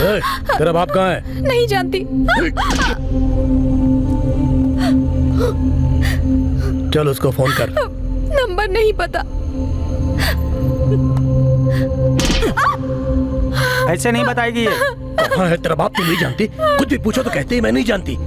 तेरा बाप कहाँ है? नहीं जानती। चल उसको फोन कर। नंबर नहीं पता। ऐसे नहीं बताएगी ये। कहाँ है तेरा बाप? तू नहीं जानती? कुछ भी पूछो तो कहते ही मैं नहीं जानती।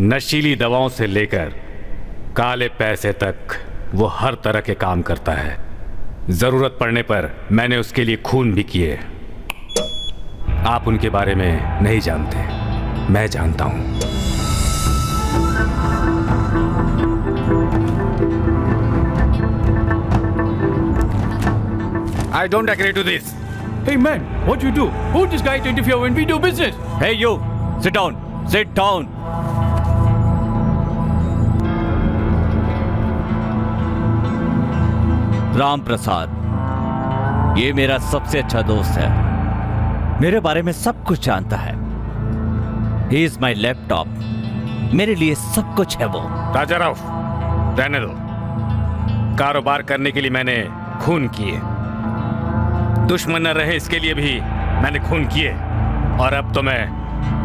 नशीली दवाओं से लेकर काले पैसे तक वो हर तरह के काम करता है। जरूरत पड़ने पर मैंने उसके लिए खून भी किए। आप उनके बारे में नहीं जानते, मैं जानता हूं। I don't agree to this. Hey man, what you do? Who this guy to interfere when we do business? Hey you, sit down. Sit down. Ram Prasad, ये मेरा सबसे अच्छा दोस्त है, मेरे बारे में सब कुछ जानता है। He is my laptop, मेरे लिए सब कुछ है वो। राजाराव, रहने दो। कारोबार करने के लिए मैंने खून किए, दुश्मन न रहे इसके लिए भी मैंने खून किए, और अब तो मैं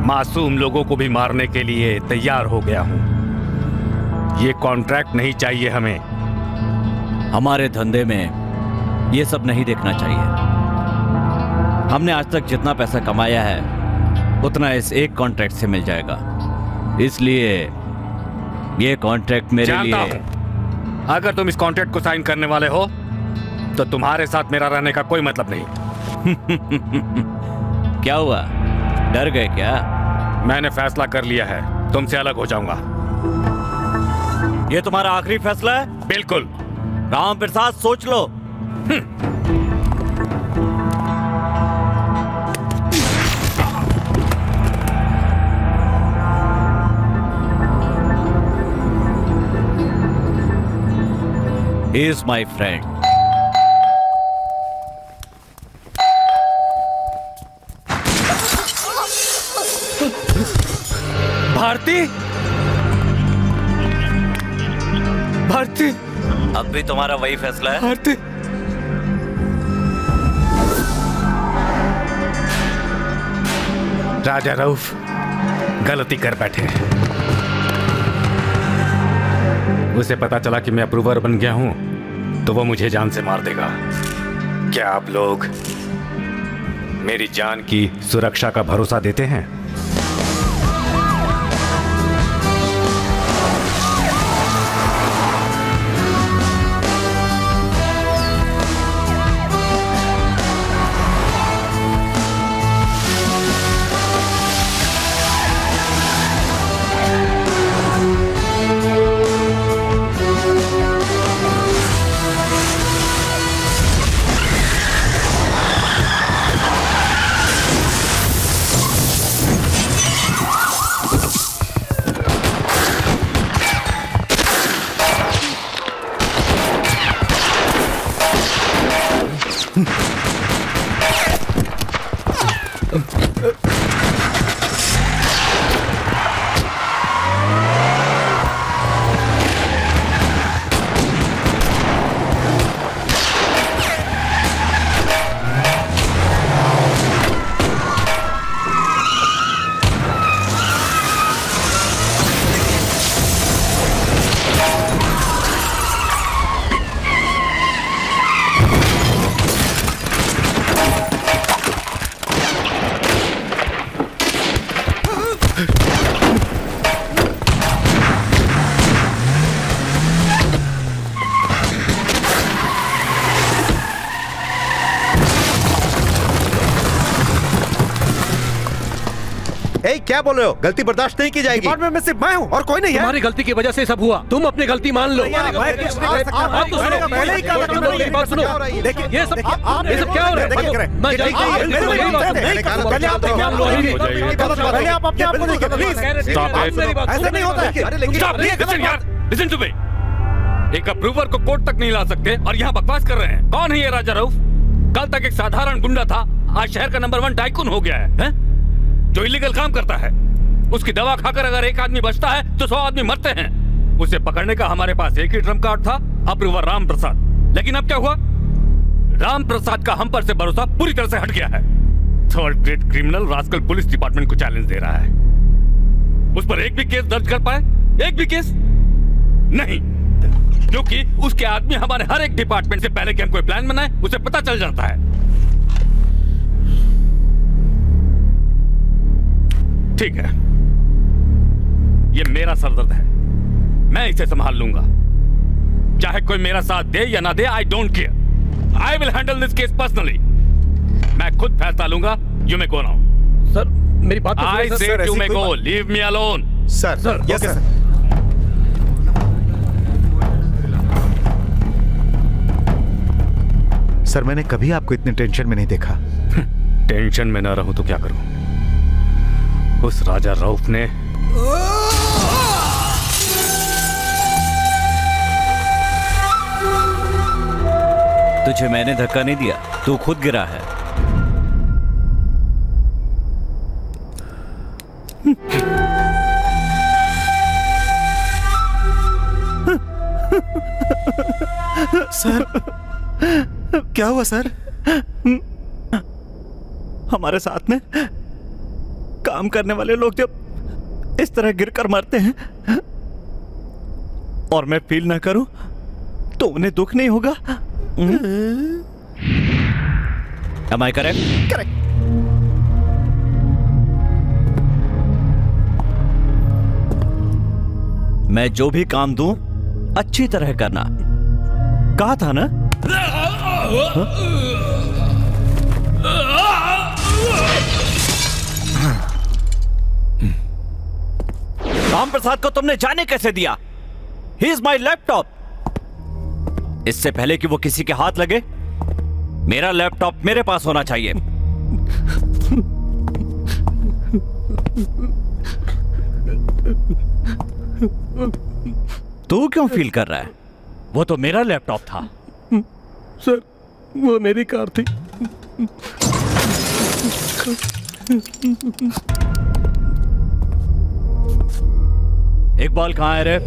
मासूम लोगों को भी मारने के लिए तैयार हो गया हूं। ये कॉन्ट्रैक्ट नहीं चाहिए हमें। हमारे धंधे में ये सब नहीं देखना चाहिए। हमने आज तक जितना पैसा कमाया है उतना इस एक कॉन्ट्रैक्ट से मिल जाएगा, इसलिए ये कॉन्ट्रैक्ट मेरे लिए। अगर तुम इस कॉन्ट्रैक्ट को साइन करने वाले हो तो तुम्हारे साथ मेरा रहने का कोई मतलब नहीं। क्या हुआ, डर गए क्या? मैंने फैसला कर लिया है, तुमसे अलग हो जाऊंगा। ये तुम्हारा आखिरी फैसला है? बिल्कुल। राम प्रसाद, सोच लो। He is my friend. Bharti, Bharti, अब भी तुम्हारा वही फैसला है? भारती, राजा रऊफ गलती कर बैठे। उसे पता चला कि मैं अप्रूवर बन गया हूं तो वो मुझे जान से मार देगा। क्या आप लोग मेरी जान की सुरक्षा का भरोसा देते हैं? क्या बोल रहे हो? गलती बर्दाश्त नहीं की जाएगी। डिपार्टमेंट में सिर्फ मैं हूँ और कोई नहीं है। तुम्हारी गलती की वजह से सब हुआ। तुम अपनी गलती मान लो। ये सब क्या हो रहा है? एक अप्रूवर को कोर्ट तक नहीं ला सकते और यहाँ बकवास कर रहे हैं। कौन है ये राजा रऊफ? कल तक एक साधारण गुंडा था, आज शहर का नंबर 1 टाइकून हो गया है, जो इलीगल काम करता है। उसकी दवा खाकर अगर एक आदमी बचता है तो 100 आदमी मरते हैं। उसे पकड़ने का हमारे पास एक ही ट्रम्प कार्ड था, अप्रूवर राम प्रसाद। लेकिन अब क्या हुआ? राम प्रसाद का हम पर से भरोसा पूरी तरह से हट गया है। Third grade criminal rascal police department को चैलेंज दे रहा है। उस पर एक भी केस दर्ज कर पाए? एक भी केस नहीं, क्योंकि उसके आदमी हमारे हर एक डिपार्टमेंट से पहले कि हम कोई प्लान बनाए उसे पता चल जाता है। ठीक है, ये मेरा सरदर्द है, मैं इसे संभाल लूंगा। चाहे कोई मेरा साथ दे या ना दे, I don't care. I will handle this case personally. मैं खुद फैसला लूंगा। You may go now. Sir मेरी बात I said you may go, leave me alone. Sir yes sir. Sir मैंने कभी आपको इतने टेंशन में नहीं देखा। टेंशन में ना रहूं तो क्या करूं? उस राजा रऊफ ने तुझे मैंने धक्का नहीं दिया, तू खुद गिरा है। सर क्या हुआ सर? हमारे साथ में काम करने वाले लोग जब इस तरह गिरकर मरते हैं और मैं फील ना करूं तो उन्हें दुख नहीं होगा। Am I correct? करेक्ट। मैं जो भी काम दूं अच्छी तरह करना, कहा था ना? राम प्रसाद को तुमने जाने कैसे दिया? He is my laptop। इससे पहले कि वो किसी के हाथ लगे, मेरा लैपटॉप मेरे पास होना चाहिए। तू क्यों फील कर रहा है? वो तो मेरा लैपटॉप था। सर वो मेरी कार थी। इकबाल कहाँ है रे?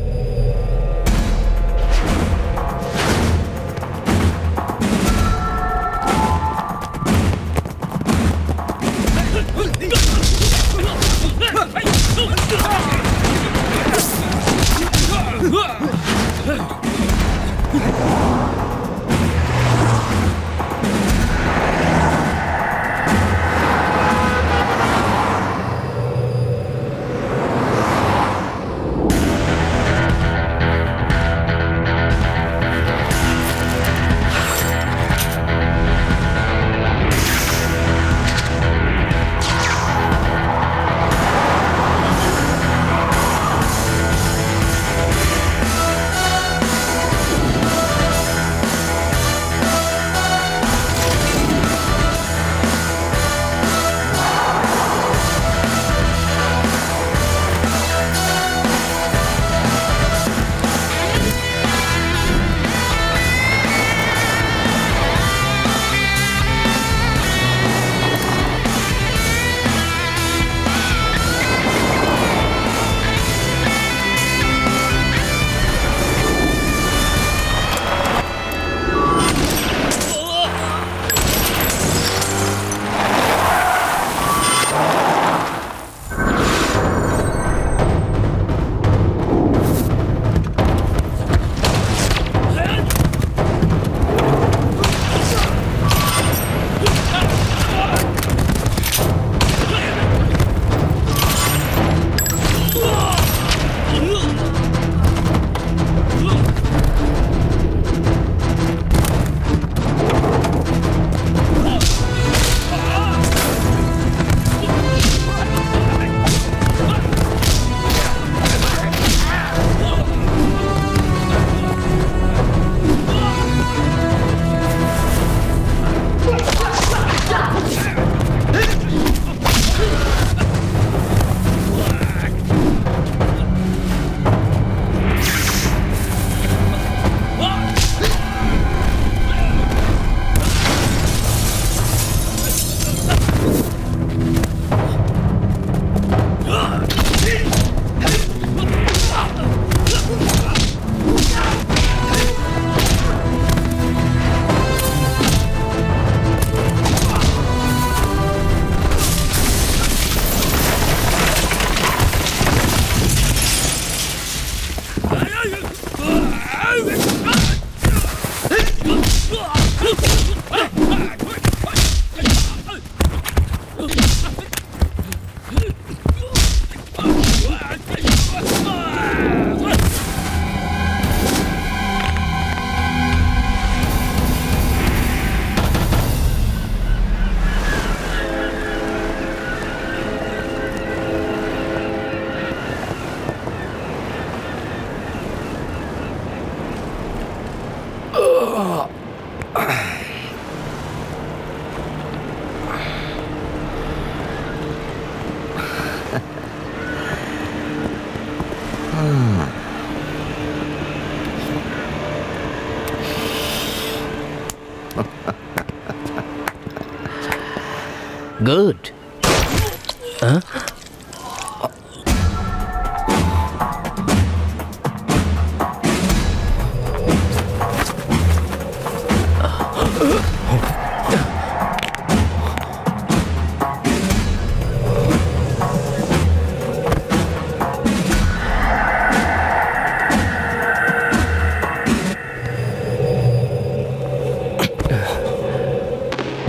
गुड।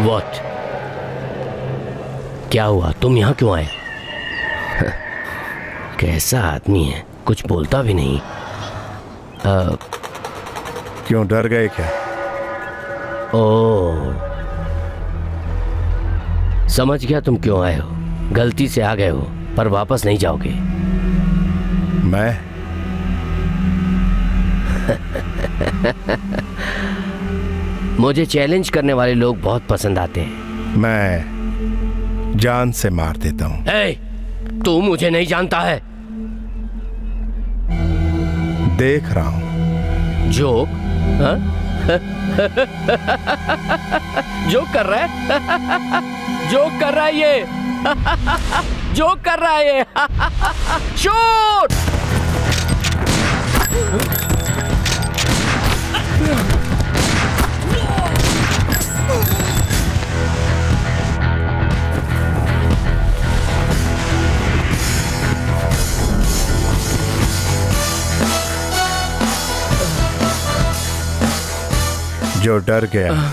What? क्या हुआ? तुम यहाँ क्यों आए? कैसा आदमी है, कुछ बोलता भी नहीं। क्यों, डर गए क्या? ओह, समझ गया तुम क्यों आए हो। गलती से आ गए हो पर वापस नहीं जाओगे। मैं मुझे चैलेंज करने वाले लोग बहुत पसंद आते हैं। मैं जान से मार देता हूं। तू मुझे नहीं जानता है। देख रहा हूं। जोक? हाँ? जोक कर रहा है? जोक कर रहा है ये। जोक कर रहा है ये। शूट! जो डर गया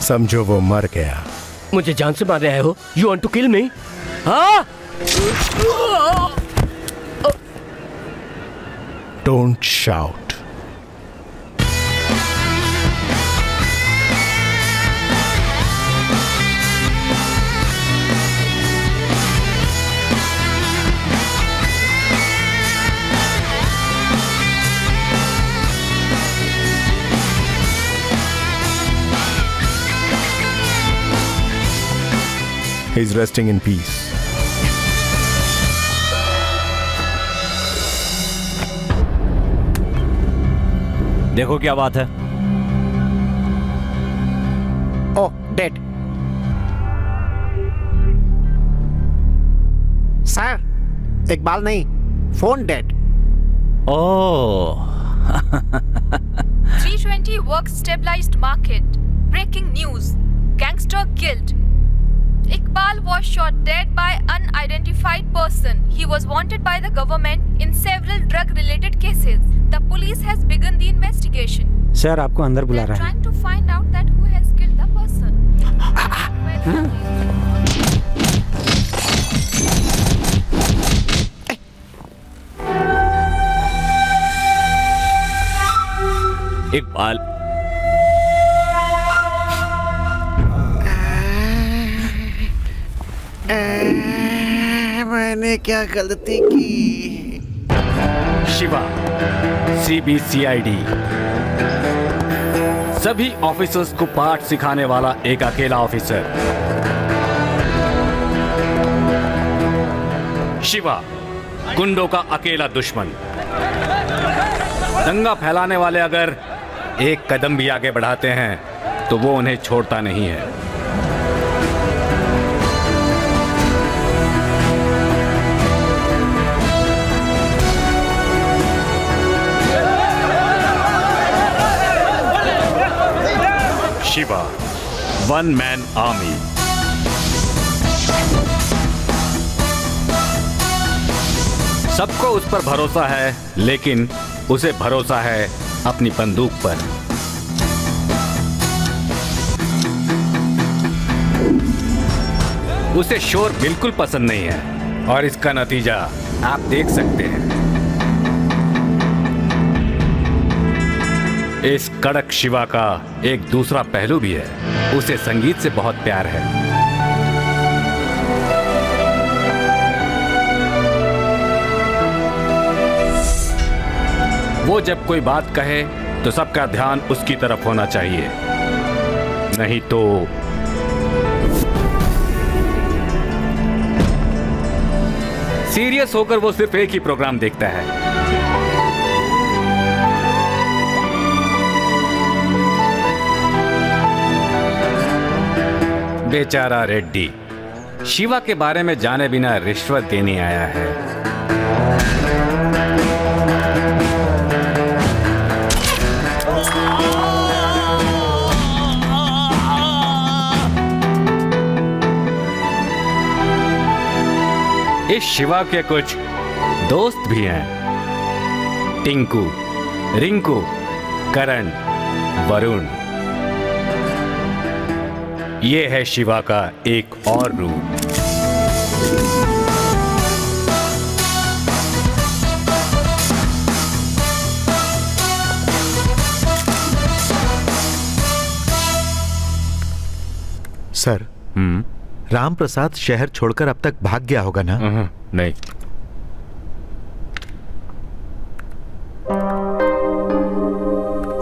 समझो वो मर गया। मुझे जान से मार रहे हो? यू वांट टू किल मी? हाँ? Don't shout. He's resting in peace. देखो क्या बात है। ओह, डेड। सर, इकबाल नहीं, phone dead. Oh. 320 works stabilized market. Breaking news. Gangster killed. Iqbal was shot dead by unidentified person. He was wanted by the government in several drug-related cases. The police has begun the investigation. Sir, आपको अंदर बुला They are रहा है। trying to find out that who has killed the person. Iqbal, मैंने क्या गलती की? Shiva, CBCID, सभी ऑफिसर्स को पाठ सिखाने वाला एक अकेला ऑफिसर। शिवा, गुंडों का अकेला दुश्मन। दंगा फैलाने वाले अगर एक कदम भी आगे बढ़ाते हैं तो वो उन्हें छोड़ता नहीं है। Shiva, one man army. सबको उस पर भरोसा है, लेकिन उसे भरोसा है अपनी बंदूक पर। उसे शोर बिल्कुल पसंद नहीं है और इसका नतीजा आप देख सकते हैं। इस कड़क शिवा का एक दूसरा पहलू भी है। उसे संगीत से बहुत प्यार है। वो जब कोई बात कहे तो सबका ध्यान उसकी तरफ होना चाहिए, नहीं तो सीरियस होकर वो सिर्फ एक ही प्रोग्राम देखता है। बेचारा रेड्डी शिवा के बारे में जाने बिना रिश्वत देने आया है। इस शिवा के कुछ दोस्त भी हैं, टिंकू, रिंकू, करण, वरुण। ये है शिवा का एक और रूप। सर, राम प्रसाद शहर छोड़कर अब तक भाग गया होगा ना? नहीं।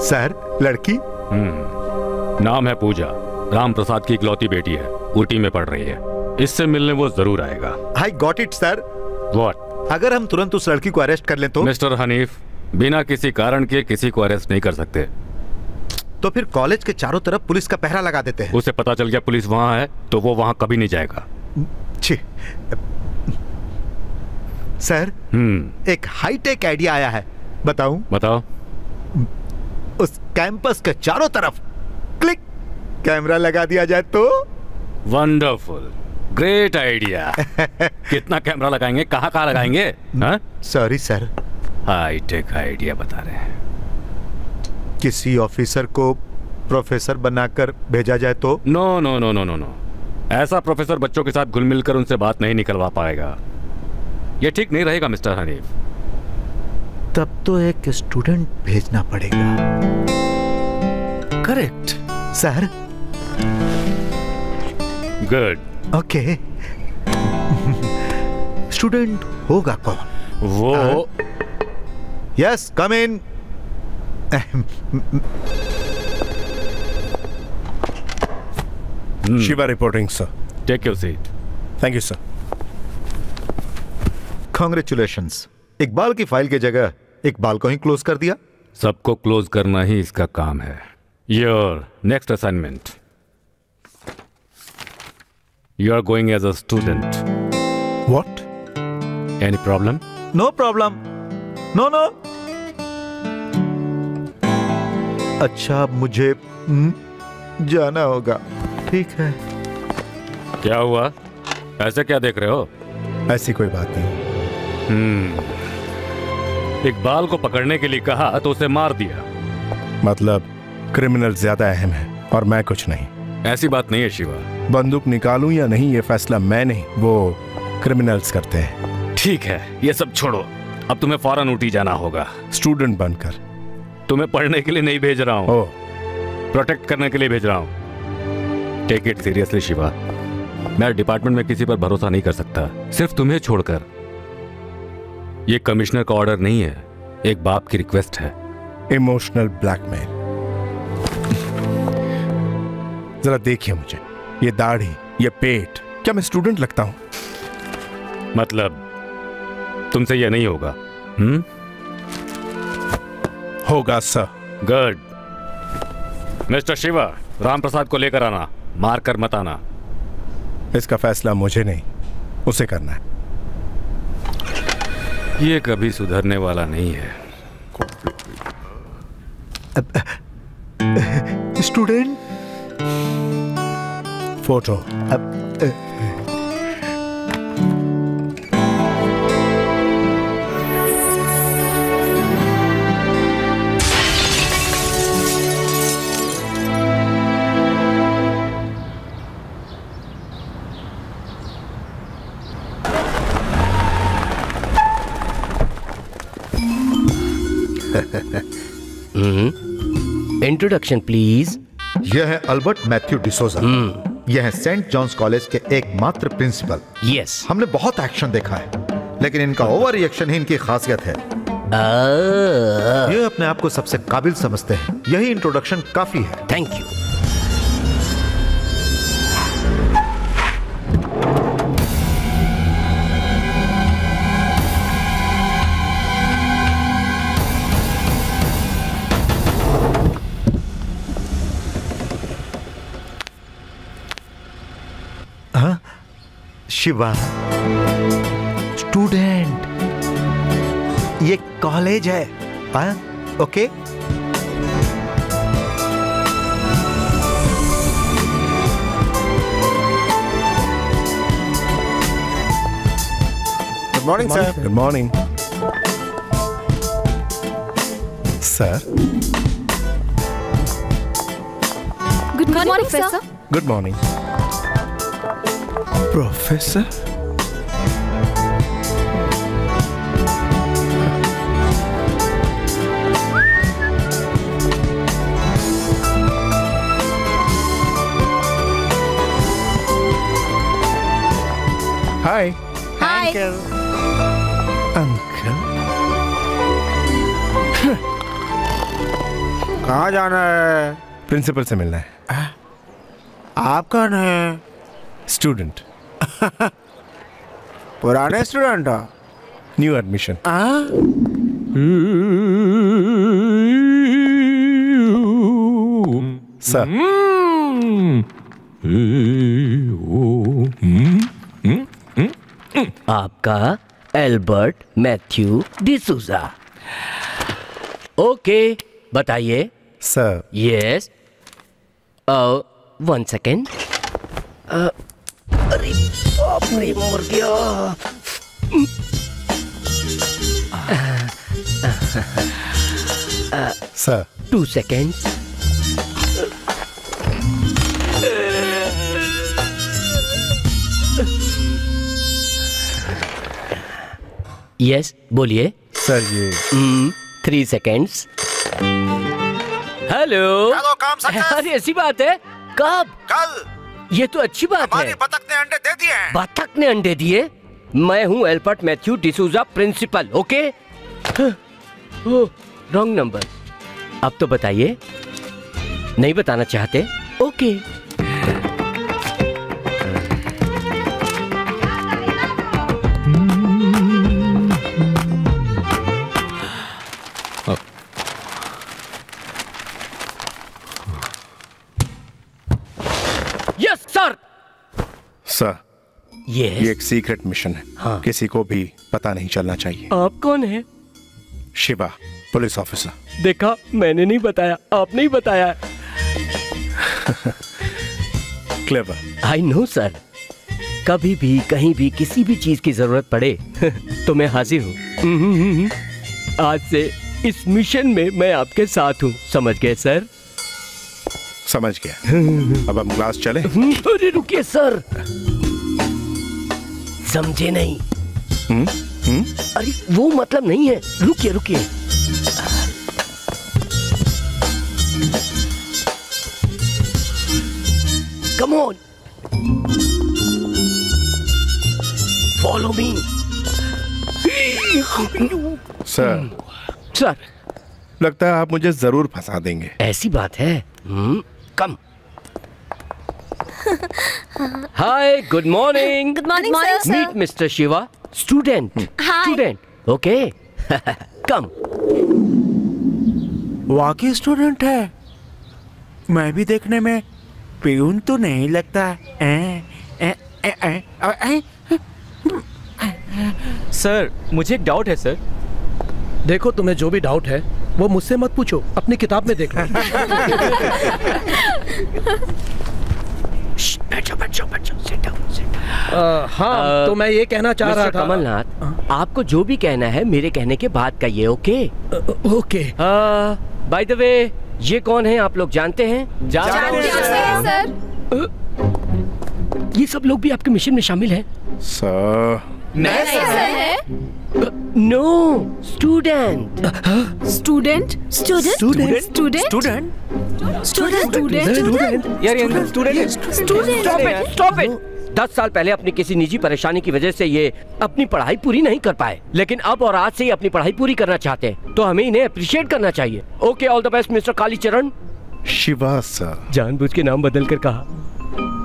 सर, लड़की? नाम है पूजा, राम प्रसाद की इकलौती बेटी है, ऊटी में पढ़ रही है। इससे मिलने वो जरूर आएगा। I got it sir. What? अगर हम तुरंत उस लड़की को अरेस्ट कर लें तो? मिस्टर हनीफ, बिना किसी कारण के किसी को अरेस्ट नहीं कर सकते। तो फिर कॉलेज के चारों तरफ पुलिस का पहरा लगा देते हैं। उसे पता चल गया पुलिस वहां है तो वो वहां कभी नहीं जाएगा। छी। सर, एक हाईटेक आइडिया आया है, बताऊं? बताओ। उस कैंपस के चारों तरफ क्लिक कैमरा लगा दिया जाए तो? Wonderful, great idea. कितना कैमरा लगाएंगे, कहाँ कहाँ लगाएंगे? सॉरी सर, हाईटेक आइडिया बता रहे हैं। किसी ऑफिसर को प्रोफेसर बनाकर भेजा जाए तो? No no no no no no, ऐसा प्रोफेसर बच्चों के साथ घुल मिलकर उनसे बात नहीं निकलवा पाएगा। ये ठीक नहीं रहेगा मिस्टर हनीफ। तब तो एक स्टूडेंट भेजना पड़ेगा। Correct sir. Good. Okay. Student होगा कौन? वो yes, come in. Shiva reporting sir. Take your seat. Thank you sir. Congratulations, Iqbal की फाइल की जगह इकबाल को ही क्लोज कर दिया। सबको क्लोज करना ही इसका काम है। Your next assignment, you are going as a student. What? Any problem? No problem. No no. अच्छा, मुझे जाना होगा। ठीक है। क्या हुआ? ऐसे क्या देख रहे हो? ऐसी कोई बात नहीं। इकबाल को पकड़ने के लिए कहा तो उसे मार दिया। मतलब क्रिमिनल ज्यादा अहम है और मैं कुछ नहीं। ऐसी बात नहीं है शिवा। बंदूक निकालूं या नहीं ये फैसला मैं नहीं, वो क्रिमिनल्स करते हैं। ठीक है, ये सब छोड़ो। अब तुम्हें फौरन ऊटी जाना होगा। स्टूडेंट बनकर? तुम्हें पढ़ने के लिए नहीं भेज रहा हूँ, प्रोटेक्ट करने के लिए भेज रहा हूँ। Take it seriously Shiva. मैं डिपार्टमेंट में किसी पर भरोसा नहीं कर सकता, सिर्फ तुम्हें छोड़कर। ये कमिश्नर का ऑर्डर नहीं है, एक बाप की रिक्वेस्ट है। Emotional blackmail. जरा देखिए मुझे, ये दाढ़ी, ये पेट, क्या मैं स्टूडेंट लगता हूं? मतलब तुमसे ये नहीं होगा? होगा sir. Good. Mister Shiva, Ram Prasad को लेकर आना, मार कर मत आना। इसका फैसला मुझे नहीं, उसे करना है। ये कभी सुधरने वाला नहीं है। Student photo. Introduction please. यह है अल्बर्ट मैथ्यू डिसोजा। यह है सेंट जॉन्स कॉलेज के एकमात्र प्रिंसिपल। यस। हमने बहुत एक्शन देखा है, लेकिन इनका ओवर रिएक्शन ही इनकी खासियत है। ये अपने आप को सबसे काबिल समझते हैं। यही इंट्रोडक्शन काफी है। Thank you. शिवा, स्टूडेंट, ये कॉलेज है। Okay. Good morning sir. Good morning sir. Good morning, Professor. Good morning professor. Hi. Hi. Uncle. कहाँ जाना है? प्रिंसिपल से मिलना है। आप कौन है? स्टूडेंट। पुराने स्टूडेंट हो? New admission. सर। आपका एल्बर्ट मैथ्यू डिसूजा। ओके, बताइए। सर। यस। 1 सेकेंड। अरे बाप रे, मर गया। सर। 2 सेकेंड। यस बोलिए सर ये 3 सेकेंड्स। हेलो काम सक्सेस। अरे ऐसी बात है, कब? कल ये तो अच्छी बात है। बतख ने अंडे दे दिए हैं। बतख ने अंडे दिए? मैं हूँ Albert Matthew D'Souza, principal. Okay, wrong number. अब तो बताइए, नहीं बताना चाहते? ओके। Yes sir. सर ये यस। एक सीक्रेट मिशन है। हाँ। किसी को भी पता नहीं चलना चाहिए। आप कौन है? Shiva, police officer. देखा, मैंने नहीं बताया, आपने ही बताया। क्लेवर। आई नो सर, कभी भी कहीं भी किसी भी चीज की जरूरत पड़े तो मैं हाजिर हूँ। आज से इस मिशन में मैं आपके साथ हूँ, समझ गए सर? समझ गया। अब हम क्लास चले? अरे रुकिए सर, समझे नहीं? अरे वो मतलब नहीं है, रुकिए रुकिए। Come on, follow me. Sir sir, लगता है आप मुझे जरूर फंसा देंगे। ऐसी बात है। Come. Hi, good morning. Good morning sir. Meet mister Shiva, student. Student, okay. Come. वाकई स्टूडेंट है। मैं भी देखने में प्यून तो नहीं लगता। सर मुझे एक डाउट है सर। देखो, तुम्हें जो भी डाउट है वो मुझसे मत पूछो, अपनी किताब में देख लो। हाँ, तो मैं ये कहना चाह रहा था कमलनाथ, आपको जो भी कहना है मेरे कहने के बाद कहिए। Okay okay. By the way, ये कौन है आप लोग जानते हैं? जानते हैं सर। ये सब लोग भी आपके मिशन में शामिल हैं? सर मैं सर है। No, student. Student student student student student यार ये स्टूडेंट स्टॉप इट। 10 साल पहले अपनी किसी निजी परेशानी की वजह से ये अपनी पढ़ाई पूरी नहीं कर पाए, लेकिन अब और आज से ही अपनी पढ़ाई पूरी करना चाहते हैं, तो हमें इन्हें अप्रिशिएट करना चाहिए। Okay, all the best mister Kalicharan. Shiva sir. जानबूझ के नाम बदल कर कहा।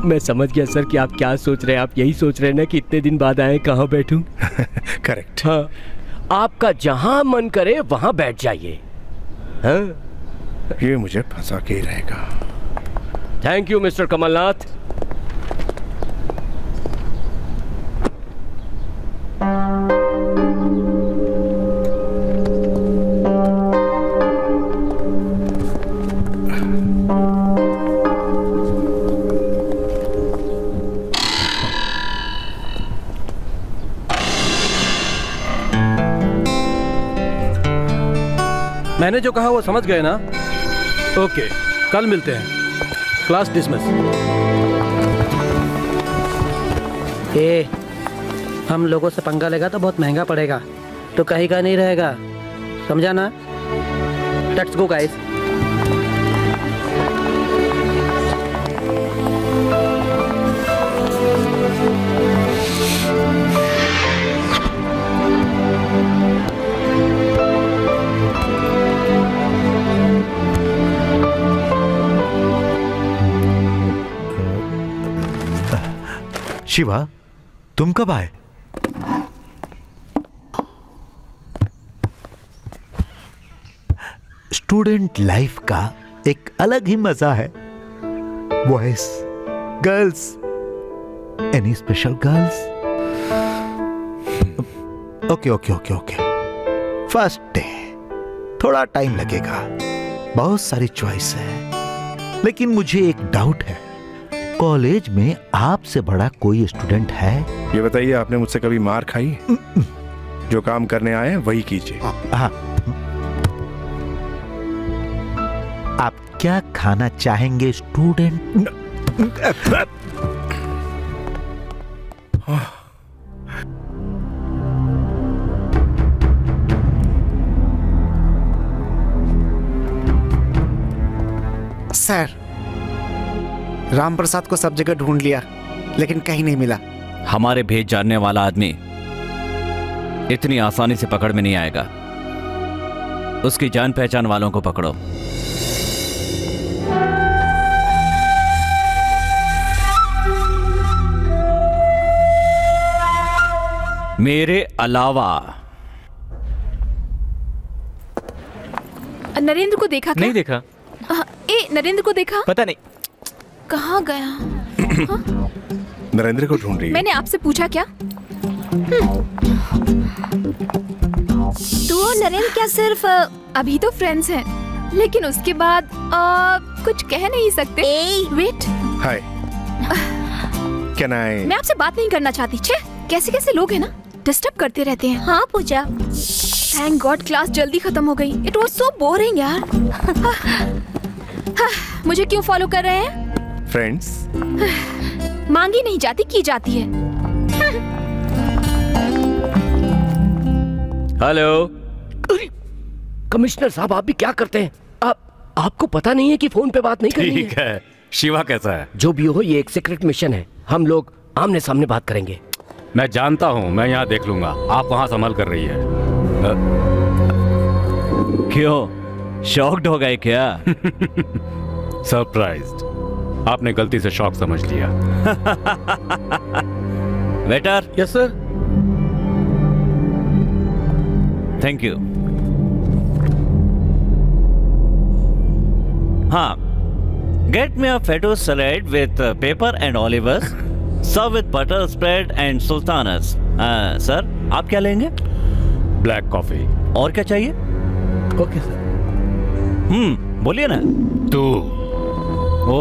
मैं समझ गया सर कि आप क्या सोच रहे हैं। आप यही सोच रहे हैं ना कि इतने दिन बाद आए, कहाँ बैठूं? करेक्ट। हाँ, आपका जहां मन करे वहां बैठ जाइए। हाँ? ये मुझे फंसा के ही रहेगा। Thank you mister Kamal Nath. मैंने जो कहा वो समझ गए ना? ओके, कल मिलते हैं। Class dismiss. हम लोगों से पंगा लेगा तो बहुत महंगा पड़ेगा, तो कहीं का नहीं रहेगा, समझा ना? Let's go guys. शिवा, तुम कब आए? स्टूडेंट लाइफ का एक अलग ही मजा है। Boys, girls, any special girls? Okay okay okay okay. First day, थोड़ा टाइम लगेगा, बहुत सारी चॉइस है, लेकिन मुझे एक डाउट है। कॉलेज में आपसे बड़ा कोई स्टूडेंट है? ये बताइए, आपने मुझसे कभी मार खाई? जो काम करने आए हैं वही कीजिए। आप क्या खाना चाहेंगे स्टूडेंट? सर। राम प्रसाद को सब जगह ढूंढ लिया लेकिन कहीं नहीं मिला। हमारे भेज जानने वाला आदमी इतनी आसानी से पकड़ में नहीं आएगा। उसकी जान पहचान वालों को पकड़ो। मेरे अलावा। नरेंद्र को देखा क्या? नहीं देखा। नरेंद्र को देखा? पता नहीं कहाँ गया। नरेंद्र को ढूंढ रही है। मैंने आपसे पूछा क्या? तू और नरेंद्र क्या सिर्फ अभी तो फ्रेंड्स हैं, लेकिन उसके बाद कुछ कह नहीं सकते। वेट। हाय। Can I? मैं आपसे बात नहीं करना चाहती। छे, कैसे कैसे लोग हैं ना, डिस्टर्ब करते रहते हैं। हाँ पूजा। थैंक गॉड क्लास जल्दी खत्म हो गई। इट वाज सो बोरिंग यार। मुझे क्यों फॉलो कर रहे हैं? फ्रेंड्स। मांगी नहीं जाती, की जाती है। हेलो। कमिश्नर साहब, आप भी क्या करते हैं? आपको पता नहीं है कि फोन पे बात नहीं करनी है? ठीक है। शिवा कैसा है? जो भी हो, ये एक सीक्रेट मिशन है। हम लोग आमने सामने बात करेंगे। मैं जानता हूँ, मैं यहाँ देख लूंगा। आप वहाँ संभाल कर रही है। क्यों, शॉक्ड हो गए क्या? सरप्राइज्ड। आपने गलती से शॉक समझ लिया। Waiter. Yes sir. Thank you. हाँ, get me a feta salad with pepper and olives, serve with butter spread and sultanas. Sir, आप क्या लेंगे? Black coffee. और क्या चाहिए? Okay sir. बोलिए ना। तू। ओ।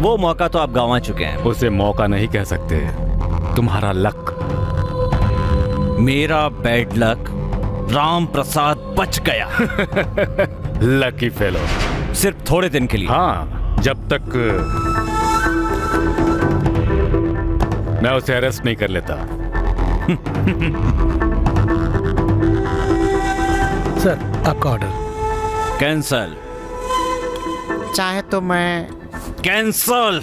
वो मौका तो आप गंवा चुके हैं। उसे मौका नहीं कह सकते, तुम्हारा लक। मेरा बैड लक। राम प्रसाद बच गया। Lucky fellow. सिर्फ थोड़े दिन के लिए। हाँ, जब तक मैं उसे अरेस्ट नहीं कर लेता। सर, आपका ऑर्डर। कैंसल। चाहे तो मैं कैंसल।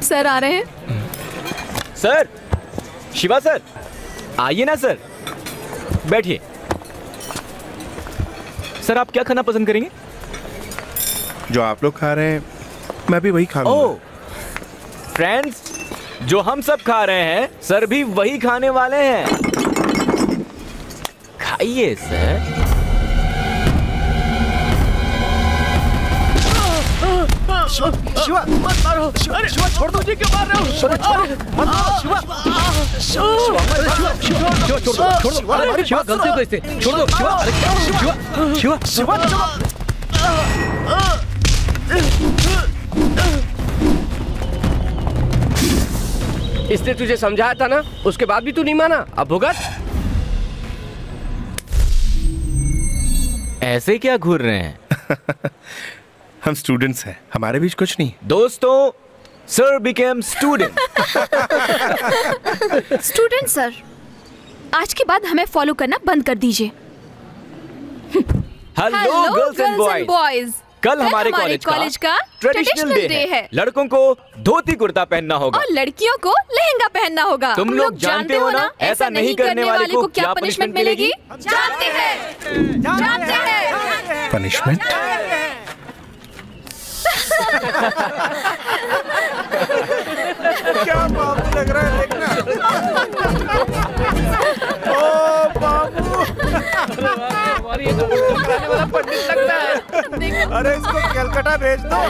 सर आ रहे हैं। सर, शिवा सर, आइए ना सर, बैठिए। सर, आप क्या खाना पसंद करेंगे? जो आप लोग खा रहे हैं मैं भी वही खा लूंगा। ओह, फ्रेंड्स, जो हम सब खा रहे हैं सर भी वही खाने वाले हैं। खाइए सर। शिवा, मत मारो। अरे शिवा, छोड़ दो। जी क्यों मार रहे हो? मत मारो शिवा। शिवा, छोड़ दो। अरे शिवा, गलती हो गई इससे। छोड़ दो शिवा। अरे शिवा, शिवा, शिवा। इसने तुझे समझाया था ना, उसके बाद भी तू नहीं माना। अब भुगत। ऐसे क्या घूर रहे हैं? हम स्टूडेंट्स हैं, हमारे बीच कुछ नहीं। दोस्तों, sir became student. Student sir, आज के बाद हमें फॉलो करना बंद कर दीजिए। हेलो गर्ल्स एंड बॉयज, कल हमारे कॉलेज का ट्रेडिशनल डे है। लड़कों को धोती कुर्ता पहनना होगा और लड़कियों को लहंगा पहनना होगा। तुम लोग जानते हो ना, ऐसा नहीं करने वाले को क्या पनिशमेंट मिलेगी? जानते हैं, जानते हैं। पनिशमेंट? क्या बाबू लग रहा है देखना। ओ बाबू, वाला पंडित लगता है। अरे इसको कलकत्ता भेज दो।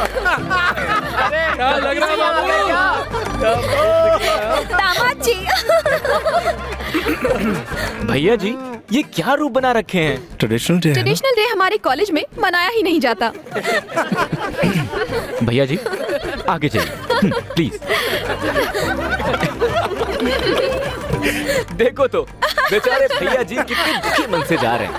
अरे क्या लग रहा है बाबू? दामाद जी। भैया जी, ये क्या रूप बना रखे हैं? Traditional day. ट्रेडिशनल डे हमारे कॉलेज में मनाया ही नहीं जाता। भैया जी, आगे चलिए प्लीज। देखो तो बेचारे भैया जी कितने दुखी मन से जा रहे हैं।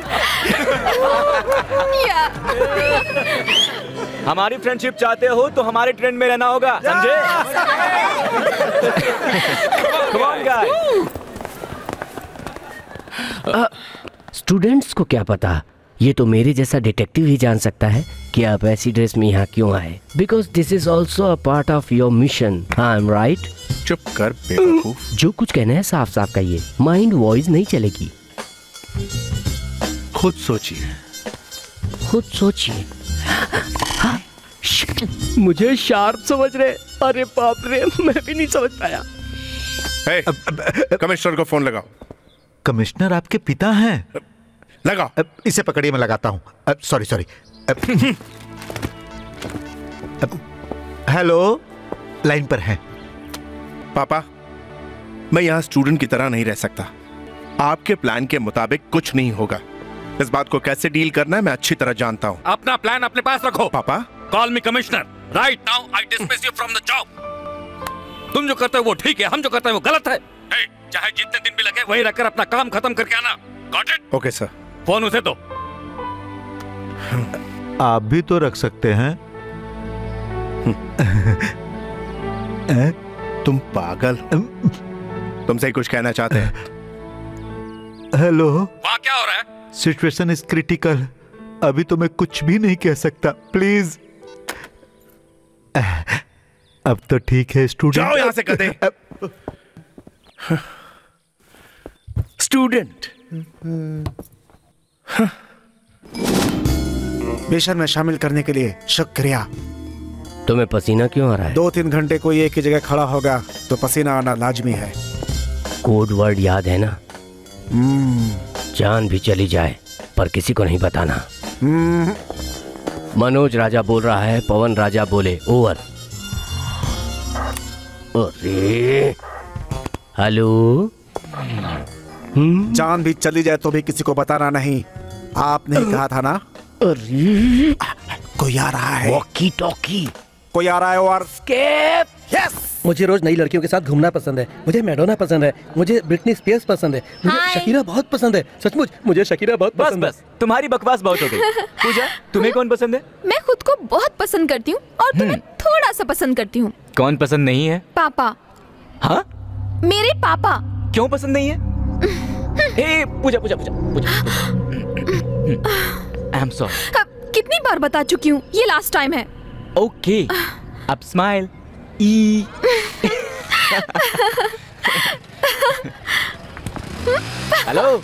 हमारी फ्रेंडशिप चाहते हो तो हमारे ट्रेंड में रहना होगा, समझे? Come on, guys. स्टूडेंट्स को क्या पता, ये तो मेरे जैसा डिटेक्टिव ही जान सकता है कि आप ऐसी ड्रेस में यहाँ क्यों आए। Because this is also a part of your mission. I am right? चुप कर बेवकूफ। जो कुछ कहना है साफ साफ कहिए, माइंड वॉइस नहीं चलेगी। खुद सोचिए। खुद सोचिए। मुझे शार्प समझ रहे? अरे बाप रे, मैं भी नहीं समझ पाया। कमिश्नर को फोन लगाओ। कमिश्नर आपके पिता हैं? लगाओ। इसे पकड़िए, मैं लगाता हूं। Sorry sorry. हेलो, लाइन पर हैं। पापा, मैं यहाँ स्टूडेंट की तरह नहीं रह सकता। आपके प्लान के मुताबिक कुछ नहीं होगा। इस बात को कैसे डील करना है मैं अच्छी तरह जानता हूँ। अपना प्लान अपने पास रखो। पापा, call me commissioner. Right now I dismiss you from the job. तुम जो करते हो वो ठीक है, हम जो करते हैं वो गलत है। चाहे जितने दिन भी लगे वहीं रहकर अपना काम खत्म करके आना। Got it? Okay sir. Phone उसे दो। आप भी तो रख सकते हैं। तुम पागल। तुमसे कुछ कहना चाहते हैं? हेलो, वहाँ क्या हो रहा है? Situation is critical. अभी तो मैं कुछ भी नहीं कह सकता, प्लीज। अब तो ठीक है स्टूडेंट। जाओ यहाँ से कदे। स्टूडेंट। मिशन में शामिल करने के लिए शुक्रिया। तुम्हें पसीना क्यों आ रहा है? 2-3 घंटे कोई एक ही जगह खड़ा होगा तो पसीना आना लाजमी है। कोड वर्ड याद है ना? जान भी चली जाए पर किसी को नहीं बताना। मनोज राजा बोल रहा है, पवन राजा बोले ओवर। अरे हेलो। जान भी चली जाए तो भी किसी को बताना नहीं, आपने ही कहा था ना? अरे कोई आ रहा है। Walkie talkie. कोई आ रहा है। और यस। मुझे रोज नई लड़कियों के साथ घूमना पसंद है। मुझे मैडोना पसंद है। मुझे ब्रिटनी स्पीयर्स पसंद है। मुझे शकीरा बहुत पसंद है। सचमुच मुझे शकीरा बहुत पसंद है। बस तुम्हारी बकवास बहुत हो गई। पूजा, तुम्हें कौन पसंद है? मैं खुद को बहुत पसंद करती हूँ और तुम्हें थोड़ा सा पसंद करती हूँ। कौन पसंद नहीं है? पापा। हाँ? मेरे पापा। क्यों पसंद नहीं है? Pooja Pooja Pooja Pooja. I am sorry. कितनी बार बता चुकी हूँ, ये लास्ट टाइम है। ओके, अब स्माइल। ई। हेलो।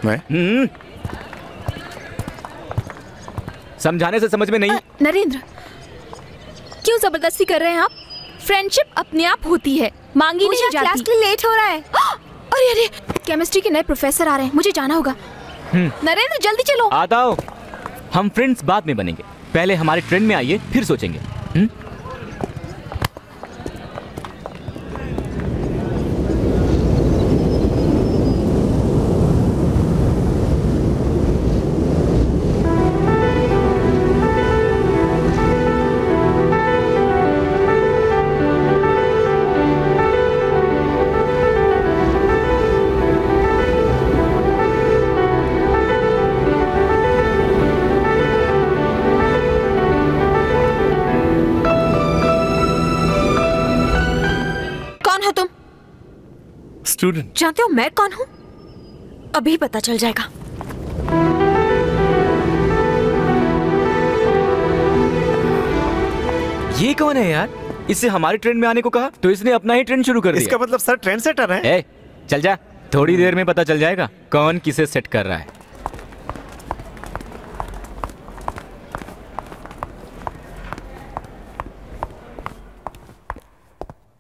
मैं? समझाने से समझ में नहीं। नरेंद्र, क्यों जबरदस्ती कर रहे हैं आप? फ्रेंडशिप अपने आप होती है, मांगी नहीं जाती। क्लास के लिए लेट हो रहा है। अरे अरे, केमिस्ट्री के नए प्रोफेसर आ रहे हैं, मुझे जाना होगा। नरेंद्र जल्दी चलो। आता हो। हम फ्रेंड्स बाद में बनेंगे, पहले हमारे ट्रेन में आइए फिर सोचेंगे। स्टूडेंट। जानते हो मैं कौन हूँ? अभी पता चल जाएगा। ये कौन है यार? इससे हमारे ट्रेन में आने को कहा तो इसने अपना ही ट्रेन शुरू कर दिया। इसका मतलब सर ट्रेन सेटर है। चल जा, थोड़ी देर में पता चल जाएगा कौन किसे सेट कर रहा है।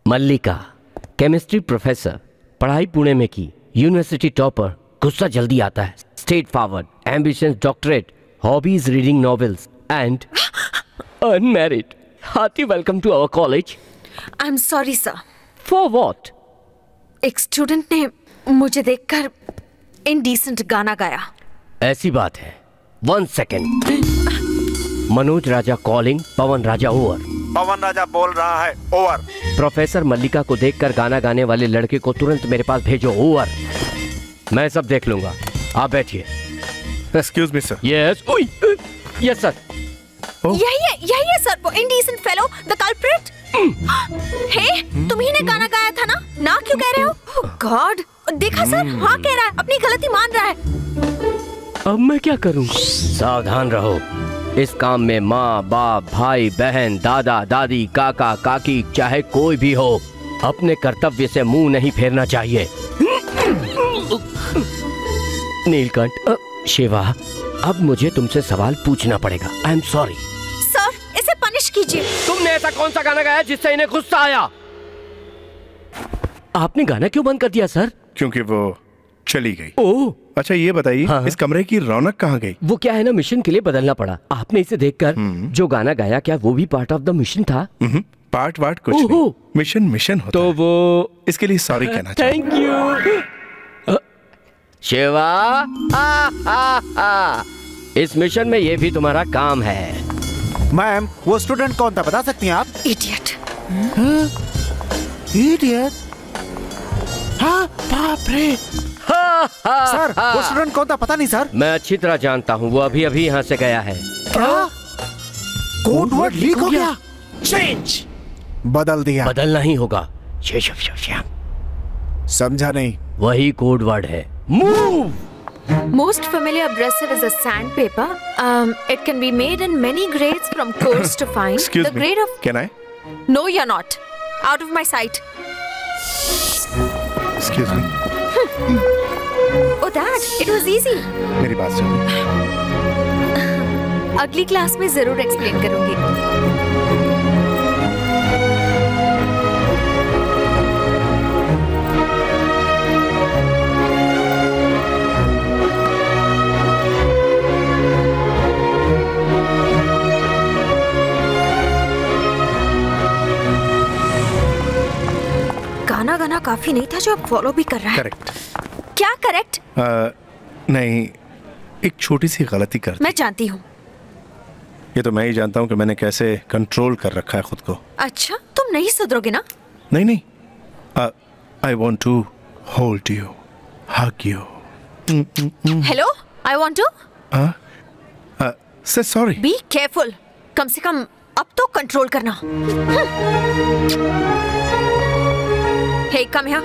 मल्लिका, केमिस्ट्री प्रोफेसर, पढ़ाई पुणे में की, यूनिवर्सिटी टॉपर, गुस्सा जल्दी आता है, straight forward, ambitious doctorate, hobbies reading novels and unmarried. Hearty welcome to our college. I am sorry sir. For what? एक स्टूडेंट ने मुझे देखकर इनडिसेंट गाना गाया। ऐसी बात है। 1 सेकेंड। मनोज राजा कॉलिंग, पवन राजा ओवर। पवन राजा बोल रहा है, ओवर। प्रोफेसर मल्लिका को देखकर गाना गाने वाले लड़के को तुरंत मेरे पास भेजो, ओवर। मैं सब देख लूंगा, आप बैठिए। Excuse me sir. Yes. Yes sir. यही है सर, वो इंडिसेंट फेलो, द कल्प्रिट। हे, तुम ही ने गाना गाया था ना? ना क्यों कह रहे हो? गॉड, देखा सर, हाँ कह रहा है, अपनी गलती मान रहा है। अब मैं क्या करूं? सावधान रहो, इस काम में माँ बाप भाई बहन दादा दादी काका काकी चाहे कोई भी हो, अपने कर्तव्य से मुंह नहीं फेरना चाहिए। नीलकंठ, शिवा, अब मुझे तुमसे सवाल पूछना पड़ेगा। आई एम सॉरी। सर, इसे पनिश कीजिए। तुमने ऐसा कौन सा गाना गाया जिससे इन्हें गुस्सा आया? आपने गाना क्यों बंद कर दिया सर? क्योंकि वो चली गई। ओह, अच्छा ये बताइए, हाँ। इस कमरे की रौनक कहाँ गई? वो क्या है ना, मिशन के लिए बदलना पड़ा। आपने इसे देखकर जो गाना गाया, क्या वो भी पार्ट ऑफ द मिशन था? पार्ट वार्ट कुछ नहीं, मिशन मिशन होता तो है। वो इसके लिए सॉरी कहना चाहिए। Thank you Shiva. इस मिशन में ये भी तुम्हारा काम है। मैम, वो स्टूडेंट कौन था बता सकती हैं आप? इडियट। इडियट? हाँ, बाप रे। सर, वो स्टूडेंट कौन था पता नहीं सर। मैं अच्छी तरह जानता हूँ, वो अभी अभी यहाँ से गया है। क्या? कोड वर्ड लीक हो गया? चेंज बदल दिया। बदलना ही होगा। समझा नहीं। वही कोड वर्ड है, move. Most familiar abrasive is a sandpaper. It can be made in many grades from coarse to fine. Excuse the me. grade of... Can I? No, you're not. Out of my sight. Excuse me. Oh, Dad, it was easy. मेरी बात सुनिए। अगली class में जरूर explain करूंगी। गाना काफी नहीं था जो आप फॉलो भी कर रहा है। करेक्ट। क्या करेक्ट? नहीं, एक छोटी सी गलती कर दी। मैं जानती हूँ। ये तो मैं ही जानता हूँ कि मैंने कैसे कंट्रोल कर रखा है खुद को। अच्छा, तुम नहीं सुधरोगे ना? नहीं नहीं, I want to hold you, hug you. Hello, I want to say sorry. Be careful. कम से कम अब तो कंट्रोल करना। Hey, come here.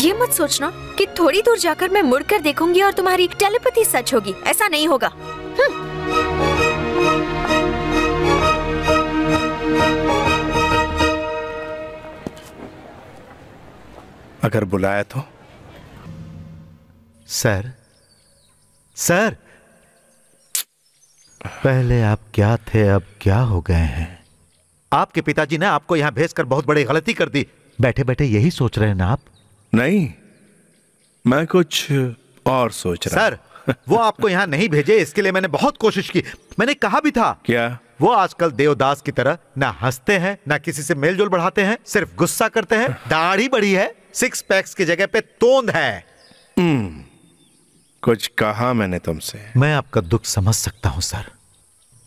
ये मत सोचना कि थोड़ी दूर जाकर मैं मुड़कर देखूंगी और तुम्हारी टेलीपैथी सच होगी। ऐसा नहीं होगा। अगर बुलाया तो? सर, सर, पहले आप क्या थे अब क्या हो गए हैं? आपके पिताजी ने आपको यहां भेजकर बहुत बड़ी गलती कर दी। बैठे बैठे यही सोच रहे हैं ना आप? नहीं, मैं कुछ और सोच रहा। सर, वो आपको यहां नहीं भेजे, इसके लिए मैंने बहुत कोशिश की। मैंने कहा भी था। क्या? वो आजकल देवदास की तरह ना हंसते हैं ना किसी से मेलजोल बढ़ाते हैं, सिर्फ गुस्सा करते हैं। दाढ़ी बढ़ी है, 6 पैक्स की जगह पे तोंद है। कुछ कहा मैंने तुमसे? मैं आपका दुख समझ सकता हूं सर।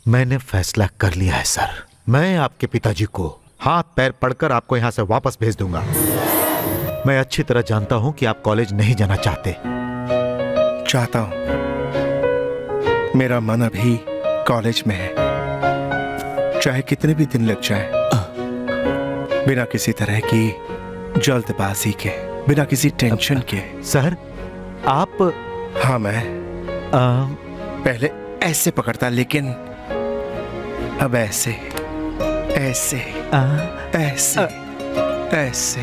मैंने फैसला कर लिया है सर। मैं आपके पिताजी को हाथ पैर पड़कर आपको यहां से वापस भेज दूंगा। मैं अच्छी तरह जानता हूं कि आप कॉलेज नहीं जाना चाहते। चाहता हूं, मेरा मन अभी कॉलेज में है, चाहे कितने भी दिन लग जाए। बिना किसी तरह की जल्दबाजी के, बिना किसी टेंशन के। सर, आप? हाँ, मैं पहले ऐसे पकड़ता, लेकिन अब ऐसे ऐसे ऐसे ऐसे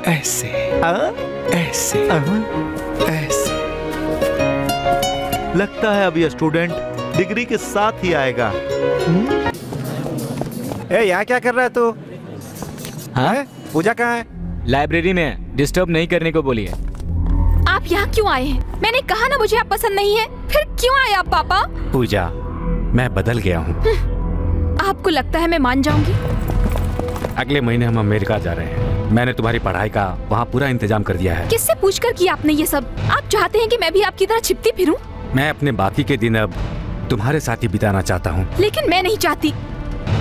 ऐसे ऐसे ऐसे। लगता है अब ये स्टूडेंट डिग्री के साथ ही आएगा। यहाँ क्या कर रहा है तू? हाँ? पूजा कहाँ है? लाइब्रेरी में। डिस्टर्ब नहीं करने को बोलिए। आप यहाँ क्यों आए हैं? मैंने कहा ना मुझे आप पसंद नहीं है। फिर क्यों आए आप पापा? पूजा, मैं बदल गया हूँ। आपको लगता है मैं मान जाऊंगी? अगले महीने हम अमेरिका जा रहे हैं। मैंने तुम्हारी पढ़ाई का वहाँ पूरा इंतजाम कर दिया है। किससे पूछकर किया आपने ये सब? आप चाहते हैं कि मैं भी आपकी तरह छिपती फिरूं? मैं अपने बाकी के दिन अब तुम्हारे साथ ही बिताना चाहता हूँ। लेकिन मैं नहीं चाहती।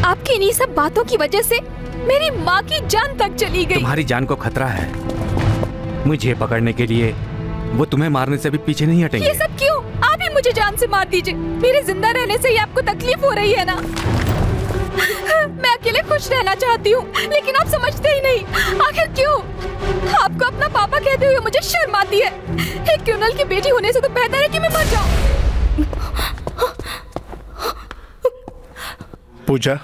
आपकी इन्हीं सब बातों की वजह से मेरी माँ की जान तक चली गई। तुम्हारी जान को खतरा है। मुझे पकड़ने के लिए वो तुम्हें मारने से भी पीछे नहीं हटेंगे। ये सब क्यों? आप ही मुझे जान से मार दीजिए। मेरे जिंदा रहने से ही आपको तकलीफ हो रही है ना? मैं अकेले खुश रहना चाहती हूँ, लेकिन आप समझते ही नहीं। आखिर क्यों? आपको अपना पापा कहते हुए मुझे शर्म आती है। एक क्रिमिनल की बेटी होने से तो बेहतर है कि मैं मर जाऊँ। पूजा,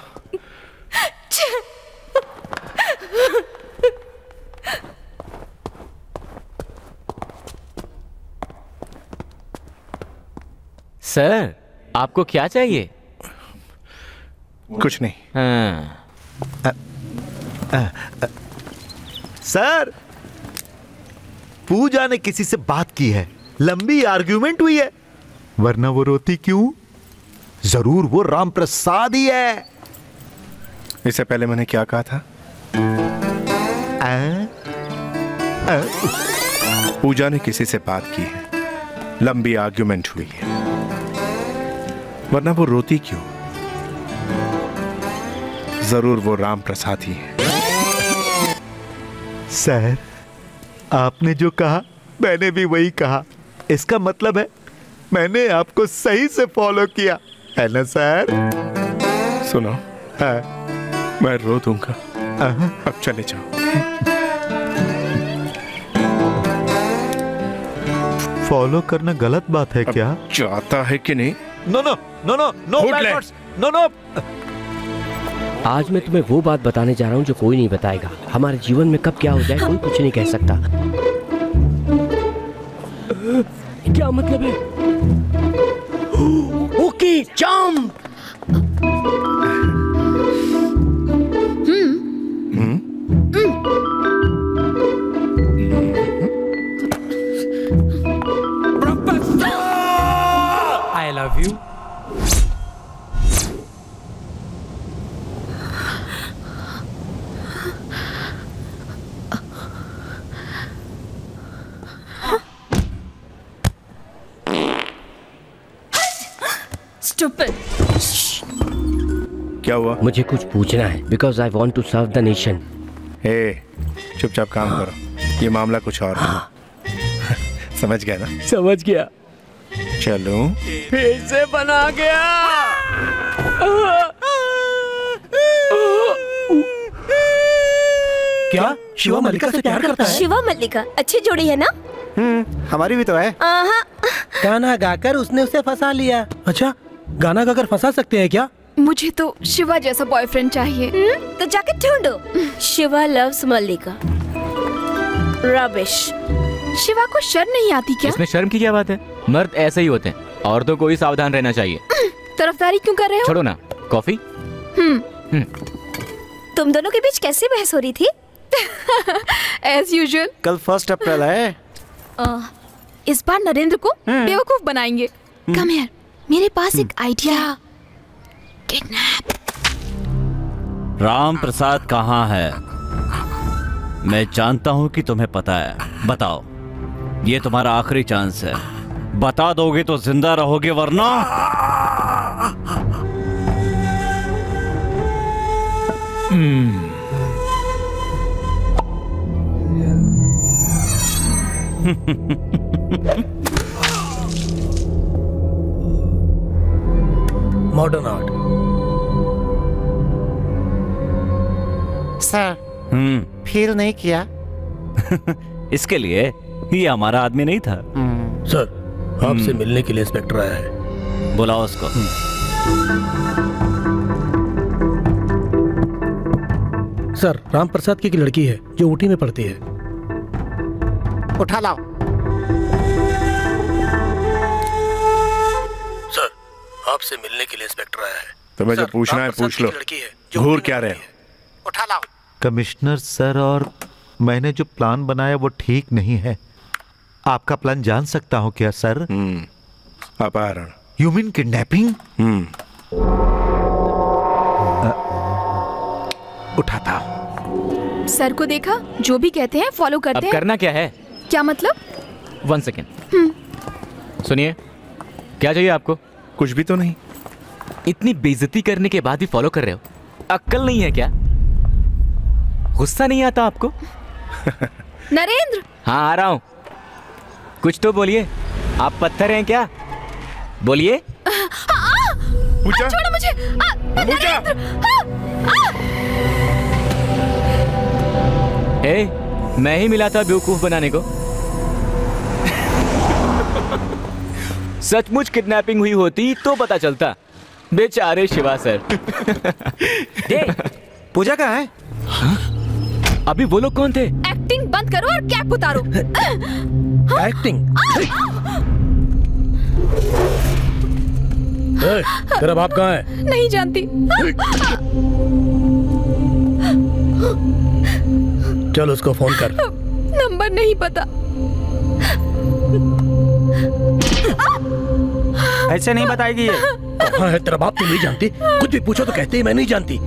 सर, आपको क्या चाहिए? कुछ नहीं। सर, पूजा ने किसी से बात की है, लंबी आर्ग्यूमेंट हुई है, वरना वो रोती क्यों? जरूर वो राम प्रसाद ही है। इससे पहले मैंने क्या कहा था? पूजा ने किसी से बात की है, लंबी आर्ग्यूमेंट हुई है, वरना वो रोती क्यों? जरूर वो राम प्रसाद ही है। सर, आपने जो कहा मैंने भी वही कहा। इसका मतलब है मैंने आपको सही से फॉलो किया है ना सर? सुनो, मैं रो दूंगा, अब चले जाओ। फॉलो करना गलत बात है क्या? चाहता है कि नहीं? No no no no no no no. आज मैं तुम्हें वो बात बताने जा रहा हूँ जो कोई नहीं बताएगा। हमारे जीवन में कब क्या हो जाए कोई कुछ नहीं कह सकता। क्या मतलब है? Okay, jump. I love you. क्या हुआ? मुझे कुछ पूछना है, because I want to serve the nation. चुपचाप काम करो, ये मामला कुछ और है। समझ गया ना? समझ गया। चलो, फिर से बना गया। क्या शिवा मल्लिका से प्यार करता है? शिवा मल्लिका अच्छी जोड़ी है ना? हमारी भी तो है। गाना गाकर उसने उसे फंसा लिया। अच्छा, गाना गाकर फंसा सकते हैं क्या? मुझे तो शिवा जैसा बॉयफ्रेंड चाहिए। तो जाकर ढूंढो। शिवा लव्स मल्लिका। रबिश। शिवा को शर्म नहीं आती क्या? इसमें शर्म की क्या बात है? मर्द ऐसे ही होते हैं, औरतों को ही सावधान रहना चाहिए। तरफदारी क्यों कर रहे हो? छोड़ो ना, कॉफी। तुम दोनों के बीच कैसी बहस हो रही थी? As usual. कल 1 अप्रैल है। इस बार नरेंद्र को बेवकूफ बनाएंगे। कम हियर, मेरे पास एक आइडिया। किडनैप। राम प्रसाद कहाँ है? मैं जानता हूं कि तुम्हें पता है। बताओ, ये तुम्हारा आखिरी चांस है। बता दोगे तो जिंदा रहोगे, वरना मॉडर्न आर्ट। सर, फील नहीं किया? इसके लिए ये हमारा आदमी नहीं था। सर, आपसे मिलने के लिए इंस्पेक्टर आया है। बुलाओ उसको। सर, राम प्रसाद की एक लड़की है जो ऊटी में पढ़ती है। उठा लाओ। सर, आपसे मिलने के लिए इंस्पेक्टर आया है। तुम्हें जो पूछना है पूछ लो। घूर क्या रहे हो? उठा लाओ। कमिश्नर सर, और मैंने जो प्लान बनाया वो ठीक नहीं है। आपका प्लान जान सकता हूँ क्या सर? अपहरण। You mean kidnapping? उठाता हूँ। सर को देखा, जो भी कहते हैं फॉलो करते हैं। करना क्या है? क्या मतलब? 1 सेकेंड। सुनिए, क्या चाहिए आपको? कुछ भी तो नहीं। इतनी बेइज्जती करने के बाद भी फॉलो कर रहे हो? अक्ल नहीं है क्या? गुस्सा नहीं आता आपको? नरेंद्र। हाँ, आ रहा हूँ। कुछ तो बोलिए। आप पत्थर हैं क्या? बोलिए। पूछा? छोड़ो मुझे। मैं ही मिला था बेवकूफ बनाने को। सचमुच किडनैपिंग हुई होती तो पता चलता। बेचारे शिवा सर। पूजा कहाँ है? अभी वो लोग कौन थे? एक्टिंग बंद करो और कैप उतारो। एक्टिंग? तेरा बाप कहाँ है? नहीं जानती। चल उसको फोन कर। नंबर नहीं पता। ऐसे नहीं बताएगी ये। कहाँ है तेरा बाप? तू नहीं जानती? कुछ भी पूछो तो कहते ही मैं नहीं जानती।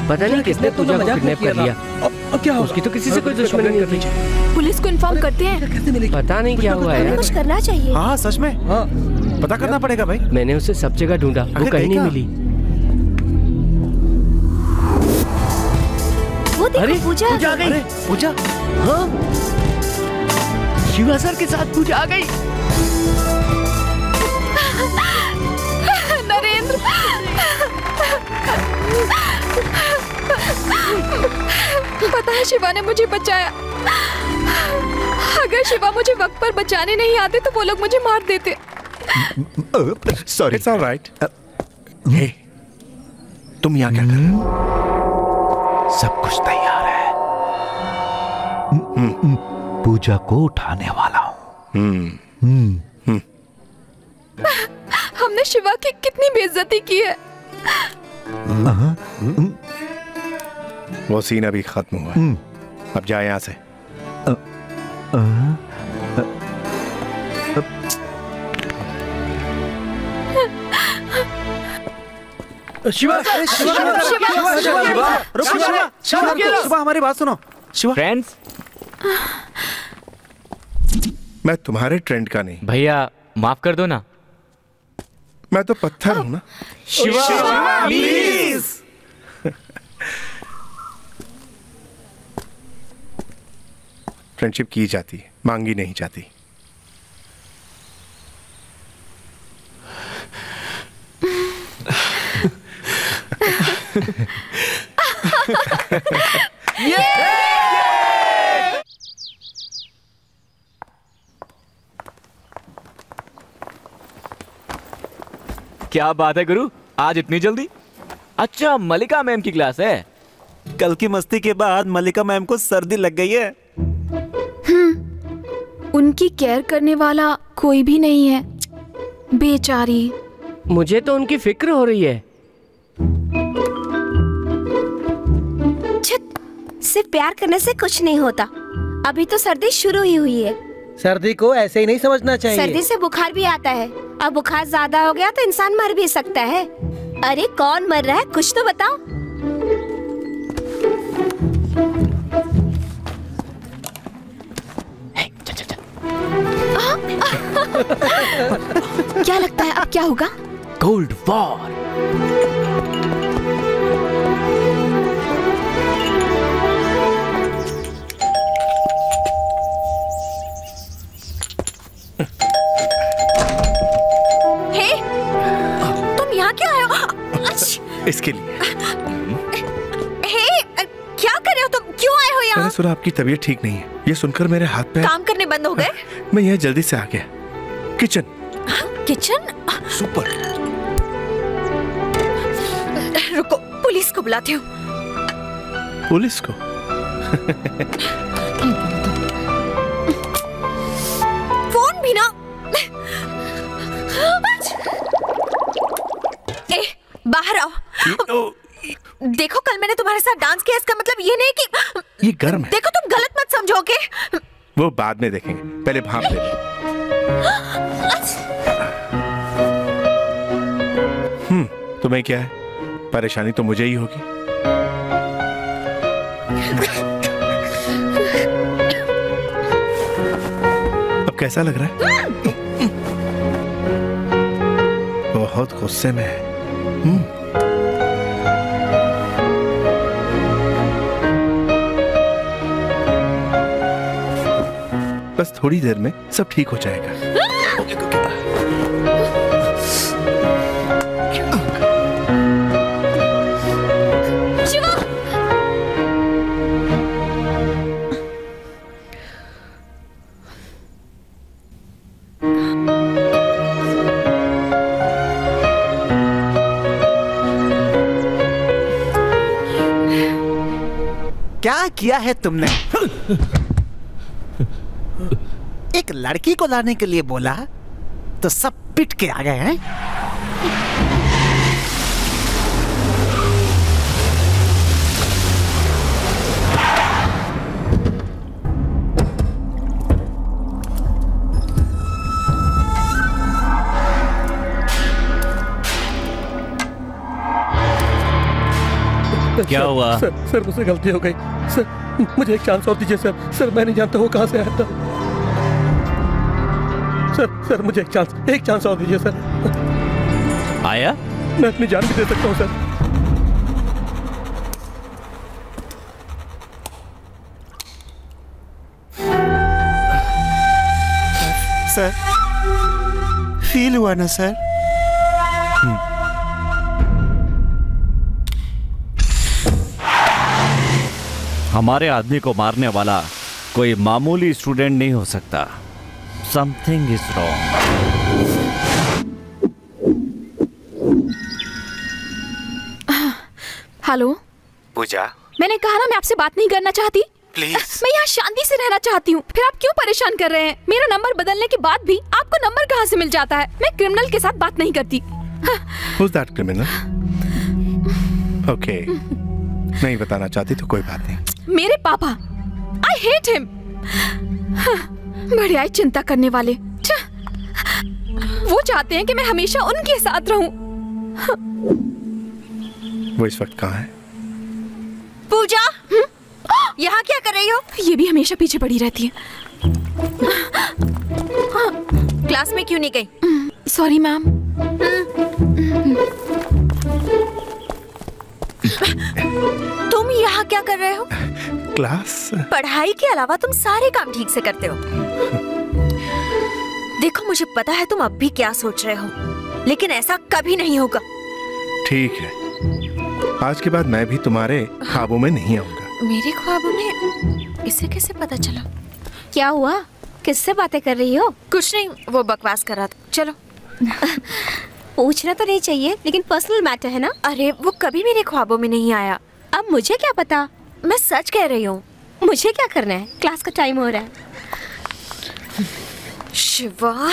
पता नहीं किसने पूजा को किडनैप कर लिया। अब क्या होगा? उसकी तो किसी से कोई दुश्मनी नहीं थी। पुलिस को इन्फॉर्म करते हैं। पता नहीं क्या हुआ है। कुछ करना चाहिए। हाँ सच में। हाँ पता करना पड़ेगा भाई। मैंने उसे सब जगह ढूंढा, वो कहीं नहीं मिली। वो देखो पूजा आ गई। पूजा? हाँ शिवा सर के साथ पूजा आ गई। नरेंद्र पता है शिवा ने मुझे बचाया। अगर शिवा मुझे वक्त पर बचाने नहीं आते तो वो लोग मुझे मार देते। सॉरी। It's alright. हे तुम यहाँ क्या कर रहे हो? सब कुछ तैयार है। पूजा को उठाने वाला हूँ। हमने शिवा की कितनी बेइज्जती की है। वो सीन अभी खत्म हुआ। अब जाए यहाँ से। शिवा शिवा हमारी बात सुनो। शिवा फ्रेंड्स, मैं तुम्हारे ट्रेंड का नहीं। भैया माफ कर दो ना। मैं तो पत्थर हूं ना। शिवा प्लीज। फ्रेंडशिप की जाती है, मांगी नहीं जाती। क्या बात है गुरु, आज इतनी जल्दी? अच्छा, मल्लिका मैम की क्लास है। कल की मस्ती के बाद मल्लिका मैम को सर्दी लग गई है। उनकी केयर करने वाला कोई भी नहीं है, बेचारी। मुझे तो उनकी फिक्र हो रही है। सिर्फ प्यार करने से कुछ नहीं होता। अभी तो सर्दी शुरू ही हुई है। सर्दी को ऐसे ही नहीं समझना चाहिए। सर्दी से बुखार भी आता है, अब बुखार ज्यादा हो गया तो इंसान मर भी सकता है। अरे कौन मर रहा है, कुछ तो बताओ। क्या लगता है अब क्या होगा? Cold war. इसके लिए। क्या कर रहे हो तुम? क्यों आए हो यहाँ? मैंने सुना आपकी तबीयत ठीक नहीं है। ये सुनकर मेरे हाथ पैर काम करने बंद हो गए। मैं यहाँ जल्दी से आ गया। किचन। किचन? सुपर। रुको, पुलिस को बुलाती हूँ। पुलिस को? फोन भी ना। बाहर आओ। देखो, कल मैंने तुम्हारे साथ डांस किया, इसका मतलब ये नहीं कि ये गर्म है। देखो, तुम गलत मत समझोगे। वो बाद में देखेंगे, पहले भाप ले लो। तुम्हें क्या है? परेशानी तो मुझे ही होगी। अब कैसा लग रहा है? बहुत गुस्से में है। बस थोड़ी देर में सब ठीक हो जाएगा। क्या किया है तुमने? एक लड़की को लाने के लिए बोला तो सब पिट के आ गए हैं। क्या हुआ? सर मुझसे गलती हो गई सर, मुझे एक चांस और दीजिए सर। सर मैं नहीं जानता वो कहाँ से आया था। सर मुझे एक चांस और दीजिए सर। आया? मैं अपनी जान भी दे सकता हूँ सर। फील हुआ ना सर? हमारे आदमी को मारने वाला कोई मामूली स्टूडेंट नहीं हो सकता। Something is wrong. हेलो पूजा, मैंने कहा ना मैं आपसे बात नहीं करना चाहती। प्लीज। मैं यहाँ शांति से रहना चाहती हूँ, फिर आप क्यों परेशान कर रहे हैं? मेरा नंबर बदलने के बाद भी आपको नंबर कहाँ से मिल जाता है? मैं क्रिमिनल के साथ बात नहीं करती। Who's that criminal? Okay. नहीं बताना चाहती तो कोई बात नहीं। मेरे पापा, I hate him। बड़े आई चिंता करने वाले। वो चाहते हैं कि मैं हमेशा उनके साथ रहूं। वो इस वक्त कहाँ है? पूजा, यहाँ क्या कर रही हो? ये भी हमेशा पीछे पड़ी रहती है। क्लास में क्यों नहीं गई? Sorry ma'am. तुम यहाँ क्या कर रहे हो? क्लास? पढ़ाई के अलावा तुम सारे काम ठीक से करते हो। देखो, मुझे पता है तुम अब भी क्या सोच रहे हो, लेकिन ऐसा कभी नहीं होगा। ठीक है, आज के बाद मैं भी तुम्हारे ख्वाबों में नहीं आऊंगा। मेरे ख्वाबों में? इसे कैसे पता चला? क्या हुआ? किससे बातें कर रही हो? कुछ नहीं, वो बकवास कर रहा था। चलो। पूछना तो नहीं चाहिए, लेकिन पर्सनल मैटर है ना। अरे वो कभी मेरे ख्वाबों में नहीं आया। अब मुझे क्या पता? मैं सच कह रही हूँ। मुझे क्या करना है? क्लास का टाइम हो रहा है। Shiva,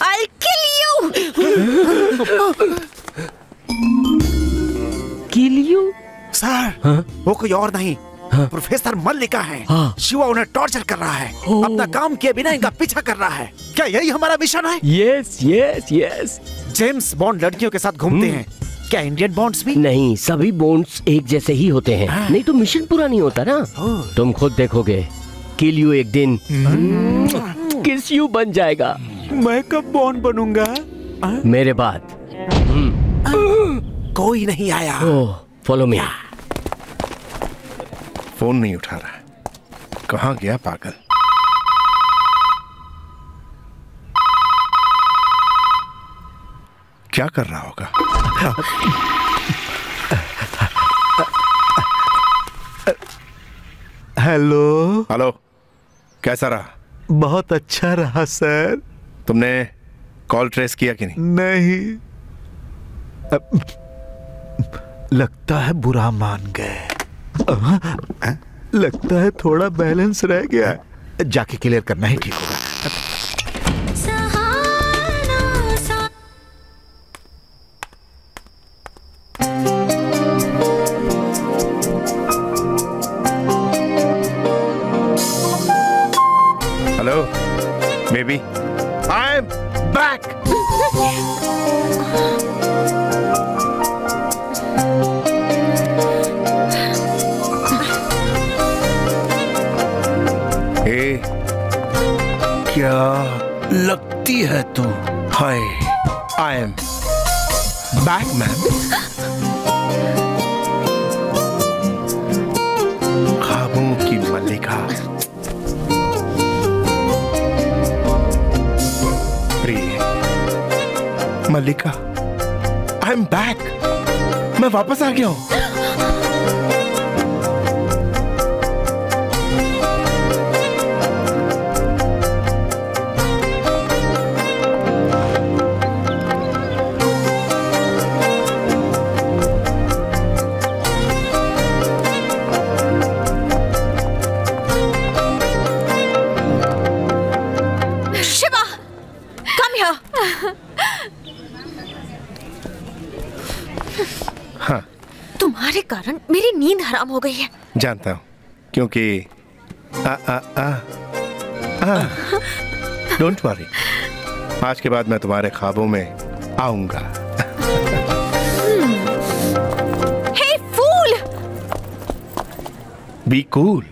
I'll kill you! Kill you? Sir, वो कोई और नहीं, प्रोफेसर मल्लिका है। शिवा उन्हें टॉर्चर कर रहा है, अपना काम किए बिना इनका पीछा कर रहा है। क्या यही हमारा मिशन है? Yes yes yes. James bond लड़कियों के साथ घूमते हैं, क्या इंडियन बॉन्ड्स भी? नहीं, सभी बॉन्ड्स एक जैसे ही होते हैं। नहीं तो मिशन पूरा नहीं होता ना। तुम खुद देखोगे, किल यू एक दिन किस यू बन जाएगा। मैं कब बॉन्ड बनूंगा? मेरे बाद। कोई नहीं आया। Follow me. फोन नहीं उठा रहा, कहाँ गया पागल? क्या कर रहा होगा? हेलो। हेलो, कैसा रहा? बहुत अच्छा रहा सर। तुमने कॉल ट्रेस किया कि नहीं? नहीं। लगता है बुरा मान गए। लगता है थोड़ा बैलेंस रह गया। जाके क्लियर करना ही ठीक होगा। Hello baby, I am back. क्या लगती है तू? हाय, आई एम बैक मैम। ख्वाबों की मल्लिका, प्रिय मल्लिका, आई एम बैक। मैं वापस आ गया हूं। तुम्हारे कारण मेरी नींद हराम हो गई है। जानता हूं, क्योंकि डोंट वरी, आज के बाद मैं तुम्हारे ख्वाबों में आऊंगा। Hey fool! Be cool.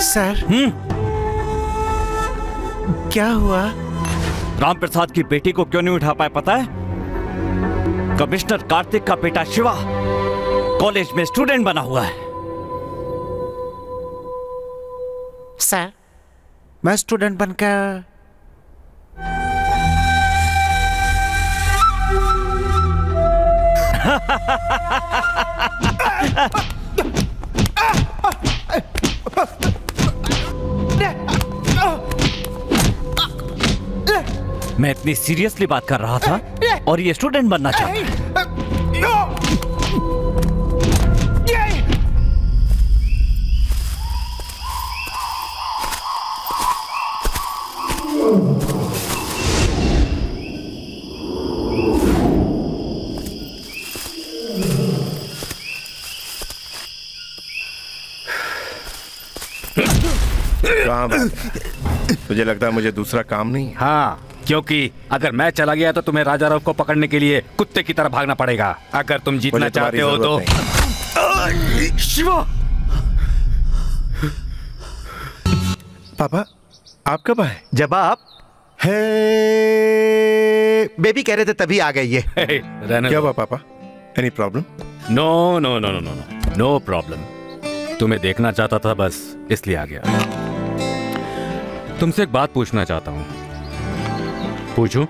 Sir, क्या हुआ? राम प्रसाद की बेटी को क्यों नहीं उठा पाए पता है? कमिश्नर कार्तिक का बेटा शिवा कॉलेज में स्टूडेंट बना हुआ है। सर, मैं स्टूडेंट बनकर मैं इतनी सीरियसली बात कर रहा था और ये स्टूडेंट बनना चाहता है। तुझे लगता है मुझे दूसरा काम नहीं? हाँ, क्योंकि अगर मैं चला गया तो तुम्हें राजा राव को पकड़ने के लिए कुत्ते की तरह भागना पड़ेगा। अगर तुम जीतना चाहते हो तो शिवा। पापा, आप कब आए? जब आप बेबी कह रहे थे तभी आ गए ये। क्या हुआ पापा? Any problem? No no no no no no problem. तुम्हें देखना चाहता था, बस इसलिए आ गया। तुमसे एक बात पूछना चाहता हूँ। पूछूं?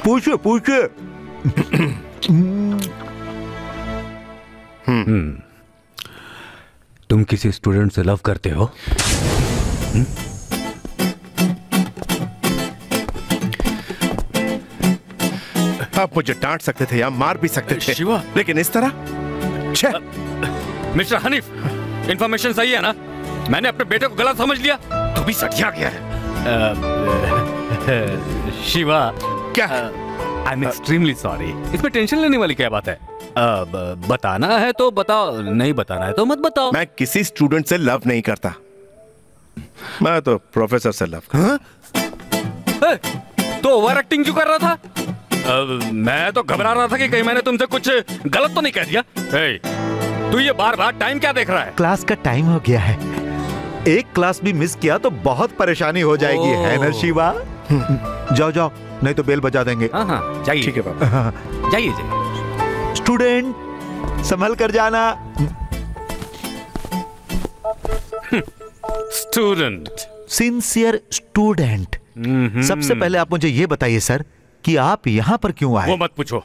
पूछो पूछो। तुम किसी स्टूडेंट से लव करते हो? आप मुझे डांट सकते थे या मार भी सकते थे शिवा, लेकिन इस तरह मिस्टर हनीफ, इंफॉर्मेशन सही है ना? मैंने अपने बेटे को गलत समझ लिया? तू भी सटिया गया है। शिवा क्या? I am extremely sorry. इसमें टेंशन लेने वाली क्या बात है? बताना है तो बताओ, नहीं बताना है तो मत बताओ। मैं किसी स्टूडेंट से लव नहीं करता, मैं तो प्रोफेसर से लव करता। तो ओवर एक्टिंग क्यों कर रहा था? मैं तो घबरा रहा था कि कहीं मैंने तुमसे कुछ गलत तो नहीं कह दिया। तू ये बार बार टाइम क्या देख रहा है? क्लास का टाइम हो गया है, एक क्लास भी मिस किया तो बहुत परेशानी हो जाएगी, है ना शिवा? जाओ जाओ, नहीं तो बेल बजा देंगे। हाँ जाइए। ठीक है पापा, जाइए। स्टूडेंट संभल कर जाना। Student, sincere student. सबसे पहले आप मुझे ये बताइए सर कि आप यहाँ पर क्यों आए? वो मत पूछो,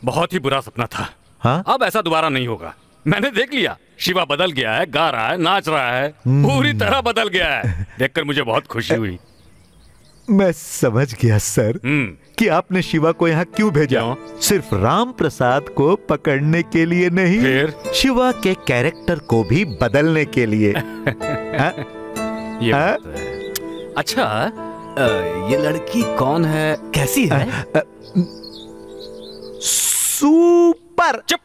बहुत ही बुरा सपना था। हाँ? अब ऐसा दोबारा नहीं होगा। मैंने देख लिया, शिवा बदल गया है, गा रहा है, नाच रहा है, पूरी तरह बदल गया है। देखकर मुझे बहुत खुशी हुई। मैं समझ गया सर कि आपने शिवा को यहाँ क्यों भेजा। सिर्फ राम प्रसाद को पकड़ने के लिए नहीं, फिर? शिवा के कैरेक्टर को भी बदलने के लिए। ये अच्छा, ये लड़की कौन है, कैसी है? सुपर। चुप।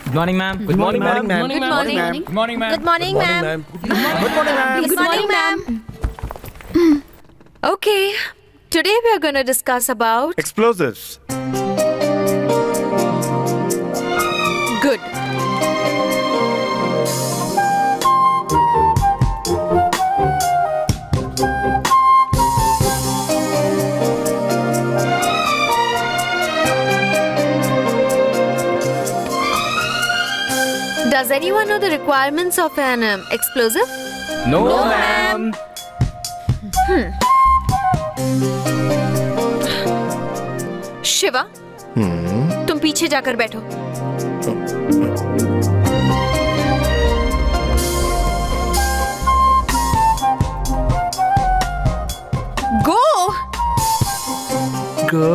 Good morning ma'am. Good morning ma'am. Good morning ma'am. Good morning ma'am. Good morning ma'am. Good morning ma'am. Okay, today we are going to discuss about explosives. Good. Does anyone know the requirements of an explosive? No, ma'am. Shiva, तुम पीछे जाकर बैठो। गो गो।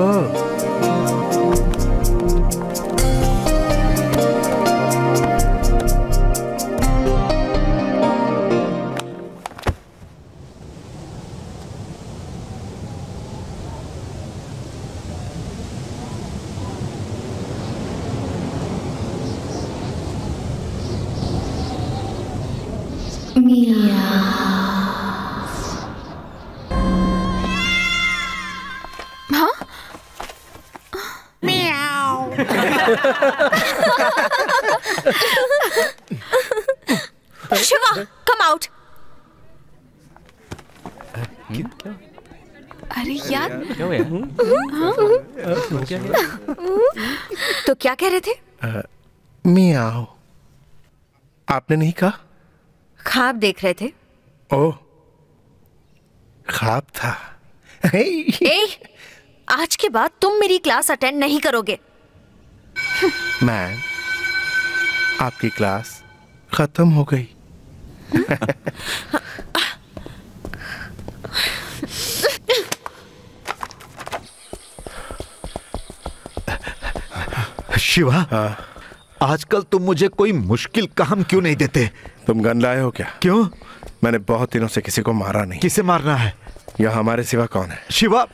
Shiva, come out. अरे यार, क्या हुआ? तो क्या कह रहे थे? मियाओ। आपने नहीं कहा? ख्वाब देख रहे थे। ओह, ख्वाब था। ए, आज के बाद तुम मेरी क्लास अटेंड नहीं करोगे। मैम, आपकी क्लास खत्म हो गई। शिवा, आजकल तुम मुझे कोई मुश्किल काम क्यों नहीं देते? तुम गन लाए हो क्या? क्यों? मैंने बहुत दिनों से किसी को मारा नहीं। किसे मारना है? यहाँ हमारे सिवा कौन है? शिवा,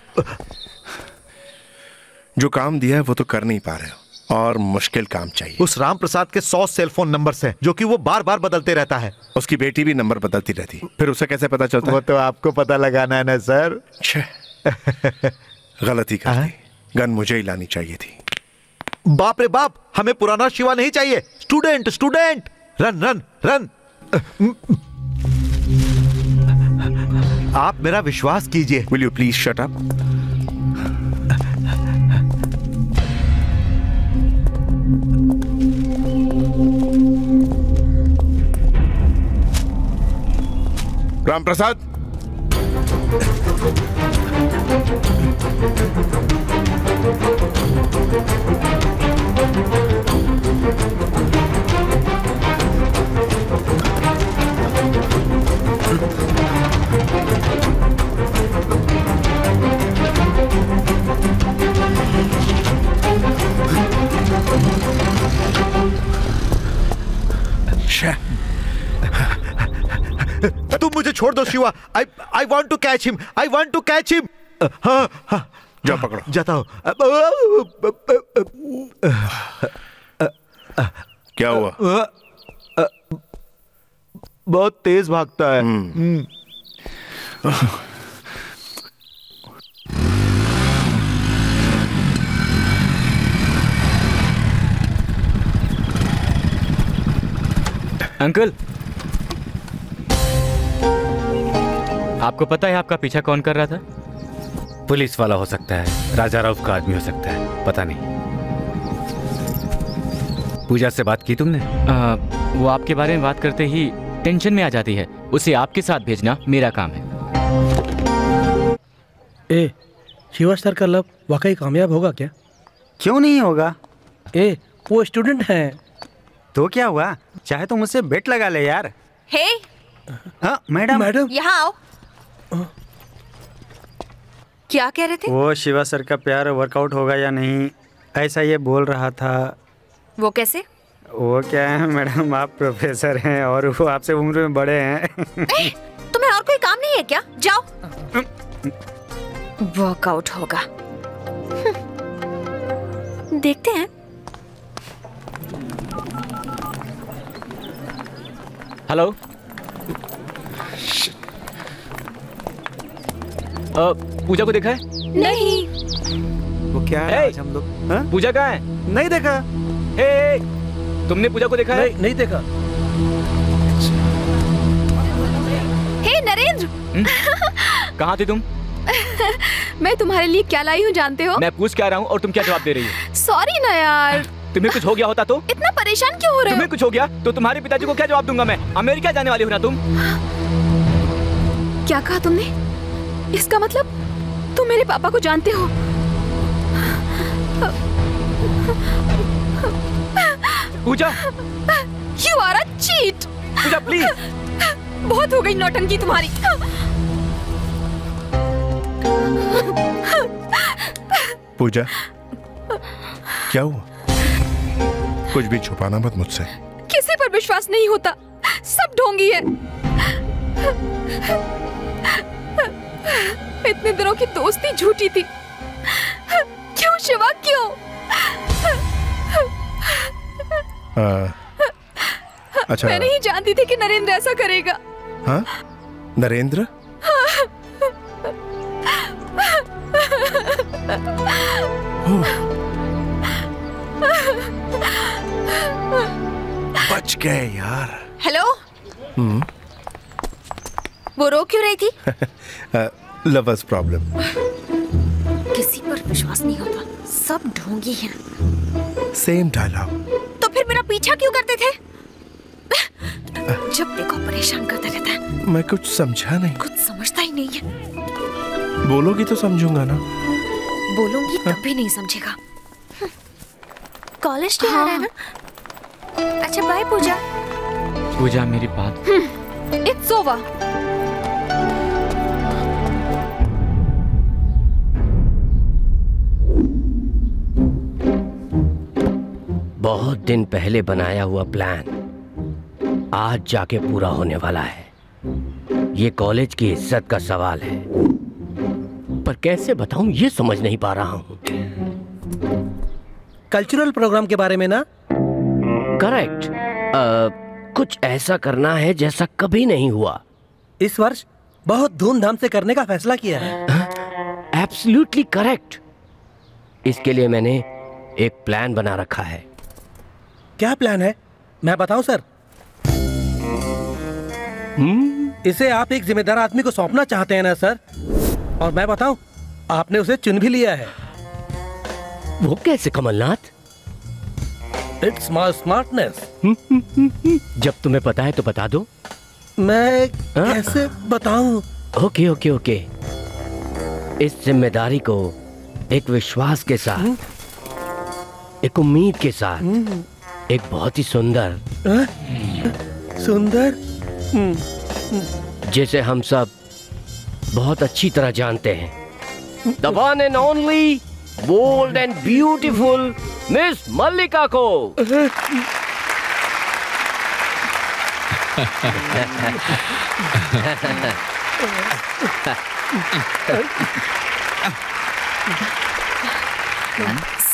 जो काम दिया है वो तो कर नहीं पा रहे हो, और मुश्किल काम चाहिए। उस राम प्रसाद के 100 सेलफोन नंबर्स हैं जो कि वो बार बार बदलते रहता है। उसकी बेटी भी नंबर बदलती रहती, फिर उसे कैसे पता चलता? वो तो आपको पता लगाना है ना सर। गलती कर दी, गन मुझे ही लानी चाहिए थी। बाप रे बाप, हमें पुराना शिवा नहीं चाहिए। Student student, run run run. आप मेरा विश्वास कीजिए। Will you please shut up? Ram Prasad, छोड़ दो Shiva. I want to catch him, I want to catch him. हाँ हाँ जा पकड़ो। जाता हूँ। क्या हुआ? बहुत तेज भागता है। अंकल, आपको पता है आपका पीछा कौन कर रहा था? पुलिस वाला हो सकता है, राजा राउत का आदमी हो सकता है, पता नहीं। पूजा से बात की तुमने? वो आपके बारे में बात करते ही टेंशन में आ जाती है। उसे आपके साथ भेजना मेरा काम है। ए, शिवा सर का लव वाकई कामयाब होगा क्या? क्यों नहीं होगा? ए, वो स्टूडेंट हैं। तो क्या हुआ? चाहे तो मुझसे बेट लगा ले यार। हे, हाँ मैडम यहाँ आओ। क्या कह रहे थे? वो शिवा सर का प्यार वर्कआउट होगा या नहीं, ऐसा ये बोल रहा था। वो कैसे? वो क्या है मैडम, आप प्रोफेसर हैं और वो आपसे उम्र में बड़े हैं। तुम्हें और कोई काम नहीं है क्या? जाओ। वर्कआउट होगा, देखते हैं। हेलो, पूजा को देखा है? नहीं। वो क्या है? आज हम लोग पूजा कहाँ है? नहीं देखा। हे, तुमने पूजा को देखा है? नहीं देखा। हे नरेंद्र, कहाँ थी तुम? मैं तुम्हारे लिए क्या लाई हूँ जानते हो? मैं पूछ क्या रहा हूँ और तुम क्या जवाब दे रही हो? सॉरी ना यार। तुम्हें कुछ हो गया होता तो? इतना परेशान क्यों हो रहे हो? तुम्हें कुछ हो गया तो तुम्हारे पिताजी को क्या जवाब दूंगा मैं? अमेरिका जाने वाली हो ना तुम? क्या कहा तुमने? इसका मतलब तुम मेरे पापा को जानते हो? Pooja, You are a cheat. Pooja please. बहुत हो गई नौटंकी तुम्हारी। पूजा, क्या हुआ? कुछ भी छुपाना मत मुझसे। किसी पर विश्वास नहीं होता, सब ढोंगी है। इतने दिनों की दोस्ती झूठी थी। क्यों शिवा, क्यों? अच्छा, मैं नहीं जानती थी कि नरेंद्र ऐसा करेगा। हाँ? नरेंद्र? बच गए यार। हेलो, वो रो क्यों रही थी? Lovers problem. किसी पर विश्वास नहीं होता, सब ढोंगी हैं। Same dialogue. तो फिर मेरा पीछा क्यों करते थे? जब देखो परेशान करता रहता है। मैं कुछ समझा नहीं। कुछ समझता ही नहीं है। बोलोगी तो समझूंगा ना। बोलूंगी तब भी नहीं समझेगा। कॉलेज तो आ रहा है ना? अच्छा बाय पूजा। पूजा मेरी बात। It's over. बहुत दिन पहले बनाया हुआ प्लान आज जाके पूरा होने वाला है। ये कॉलेज की इज्जत का सवाल है, पर कैसे बताऊं ये समझ नहीं पा रहा हूं। कल्चरल प्रोग्राम के बारे में ना? करेक्ट। कुछ ऐसा करना है जैसा कभी नहीं हुआ। इस वर्ष बहुत धूमधाम से करने का फैसला किया है। Absolutely correct. इसके लिए मैंने एक प्लान बना रखा है। क्या प्लान है? मैं बताऊं सर? इसे आप एक जिम्मेदार आदमी को सौंपना चाहते हैं ना सर? और मैं बताऊं, आपने उसे चुन भी लिया है। वो कैसे कमलनाथ? It's my smartness. जब तुम्हें पता है तो बता दो। मैं कैसे बताऊं? Okay okay okay. इस जिम्मेदारी को एक विश्वास के साथ, एक उम्मीद के साथ, एक बहुत ही सुंदर जिसे हम सब बहुत अच्छी तरह जानते हैं, the one and only bold and beautiful miss Mallika को।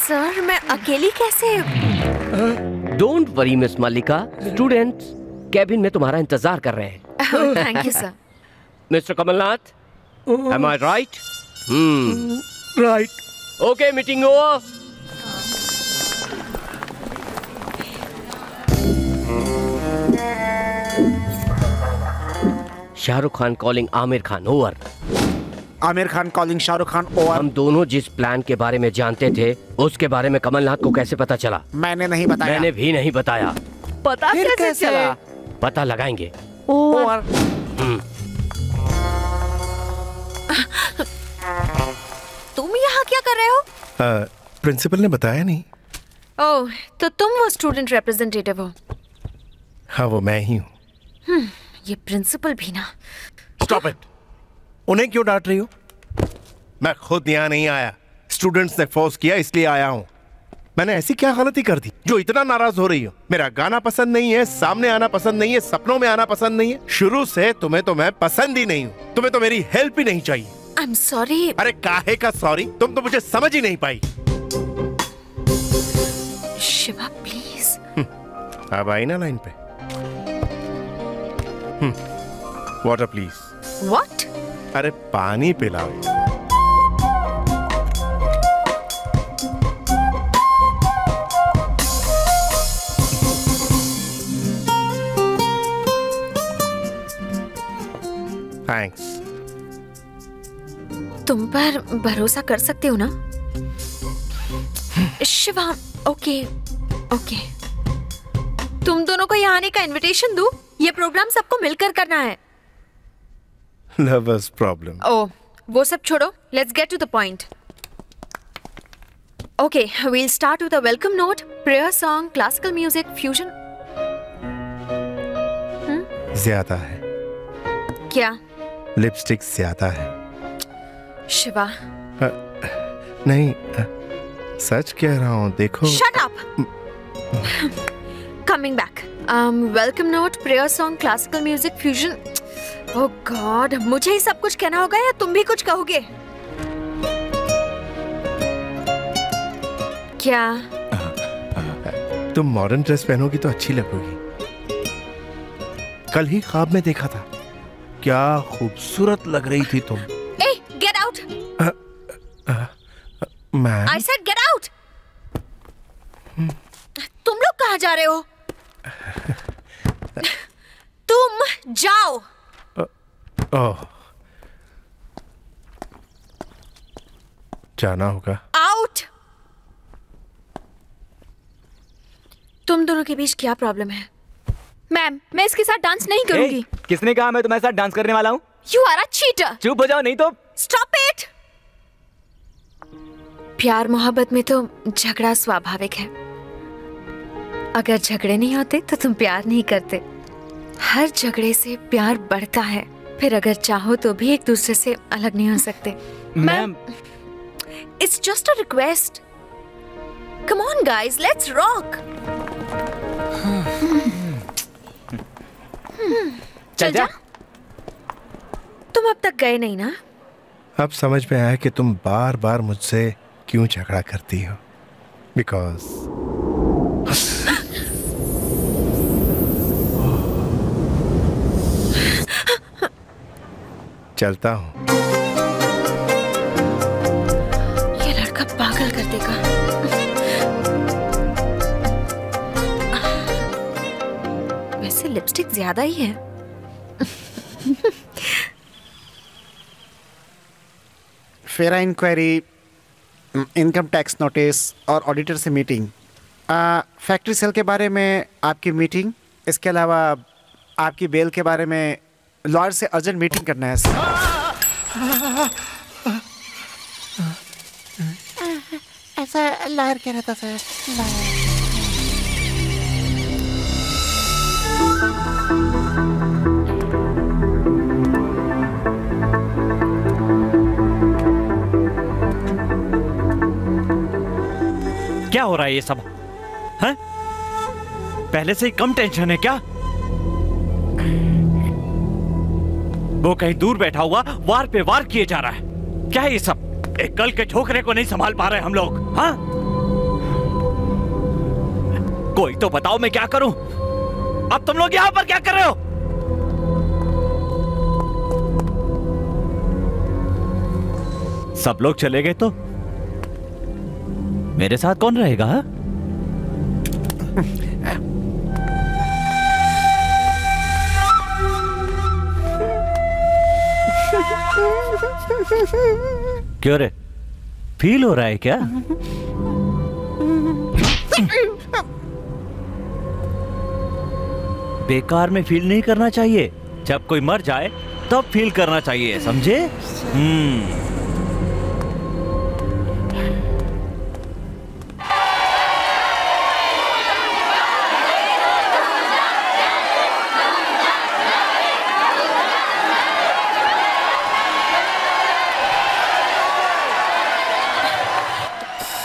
सर मैं अकेली कैसे? Don't worry miss Mallika, students cabin में तुम्हारा इंतजार कर रहे हैं। Thank you sir. Mister Kamalnath, am I right? Right. Okay, meeting over. Shahrukh Khan calling Aamir Khan over. Aamir Khan calling Shahrukh Khan over. हम दोनों जिस प्लान के बारे में जानते थे उसके बारे में कमलनाथ को कैसे पता चला? मैंने नहीं बताया। मैंने भी नहीं बताया। पता कैसे चला? पता लगाएंगे। ओवर। तुम यहाँ क्या कर रहे हो? प्रिंसिपल ने बताया नहीं। ओह, तो तुम वो स्टूडेंट रिप्रेजेंटेटिव हो? हाँ, वो मैं ही हूँ। ये प्रिंसिपल भी ना। Stop it. उन्हें क्यों डांट रही हो? मैं खुद यहाँ नहीं आया, स्टूडेंट्स ने फोर्स किया इसलिए आया हूँ। मैंने ऐसी क्या गलती कर दी जो इतना नाराज हो रही हो? मेरा गाना पसंद नहीं है, सामने आना पसंद नहीं है, सपनों में आना पसंद नहीं है। शुरू से तुम्हें तो मैं पसंद ही नहीं हूँ। तुम्हें तो मेरी हेल्प ही नहीं चाहिए। I'm sorry। अरे काहे का सॉरी? तुम तो मुझे समझ ही नहीं पाई। शिवा प्लीज। अब आई ना लाइन पे। Water please. What? अरे पानी पिलाओ। थैंक्स। तुम पर भरोसा कर सकते हो ना? Shiva, okay okay. तुम दोनों को यहाँ आने का इनविटेशन दूं? ये प्रोग्राम सबको मिलकर करना है। Lovers problem. ओह, वो सब छोड़ो। Let's get to the point. Okay, we'll start with a welcome note, prayer song, classical music, fusion। ज्यादा है। क्या? लिपस्टिक ज्यादा है। शिवा। नहीं, सच कह रहा हूँ, देखो। Shut up! Coming back. Welcome note, prayer song, classical music, fusion। Oh God, मुझे ही सब कुछ कहना होगा या तुम भी कुछ कहोगे? क्या? तुम मॉडर्न ड्रेस पहनोगी तो अच्छी लगोगी। कल ही ख्वाब में देखा था, क्या खूबसूरत लग रही थी तुम। Hey, get out! Ma'am. I said get out! तुम लोग कहाँ जा रहे हो? तुम जाओ। ओह, जाना होगा। आउट। तुम दोनों के बीच क्या प्रॉब्लम है? मैम, मैं इसके साथ डांस नहीं करूंगी। किसने कहा मैं तुम्हारे साथ डांस करने वाला हूँ? You are a cheater। चुप हो जाओ नहीं तो। Stop it! प्यार मोहब्बत में तो झगड़ा स्वाभाविक है। अगर झगड़े नहीं होते तो तुम प्यार नहीं करते। हर झगड़े से प्यार बढ़ता है। फिर अगर चाहो तो भी एक दूसरे से अलग नहीं हो सकते। Ma'am, It's just a request. Come on guys, let's rock. चल जा। तुम अब तक गए नहीं ना? अब समझ में आया कि तुम बार बार मुझसे क्यों झगड़ा करती हो। बिकॉज चलता हूँ। ये लड़का पागल कर देगा। वैसे लिपस्टिक ज्यादा ही है। फेरा इंक्वायरी, इनकम टैक्स नोटिस और ऑडिटर से मीटिंग, फैक्ट्री सेल के बारे में आपकी मीटिंग, इसके अलावा आपकी बेल के बारे में लॉयर से अर्जेंट मीटिंग करना है सर। ऐसा लॉयर कह रहा था सर। क्या हो रहा है ये सब? हैं? पहले से ही कम टेंशन है क्या? वो कहीं दूर बैठा हुआ वार पे वार किए जा रहा है। क्या है ये सब? एक कल के छोकरे को नहीं संभाल पा रहे हम लोग। हाँ, कोई तो बताओ मैं क्या करूं? अब तुम लोग यहां पर क्या कर रहे हो? सब लोग चले गए तो मेरे साथ कौन रहेगा? हा? क्यों रे, फील हो रहा है क्या? बेकार में फील नहीं करना चाहिए। जब कोई मर जाए तब फील करना चाहिए, समझे?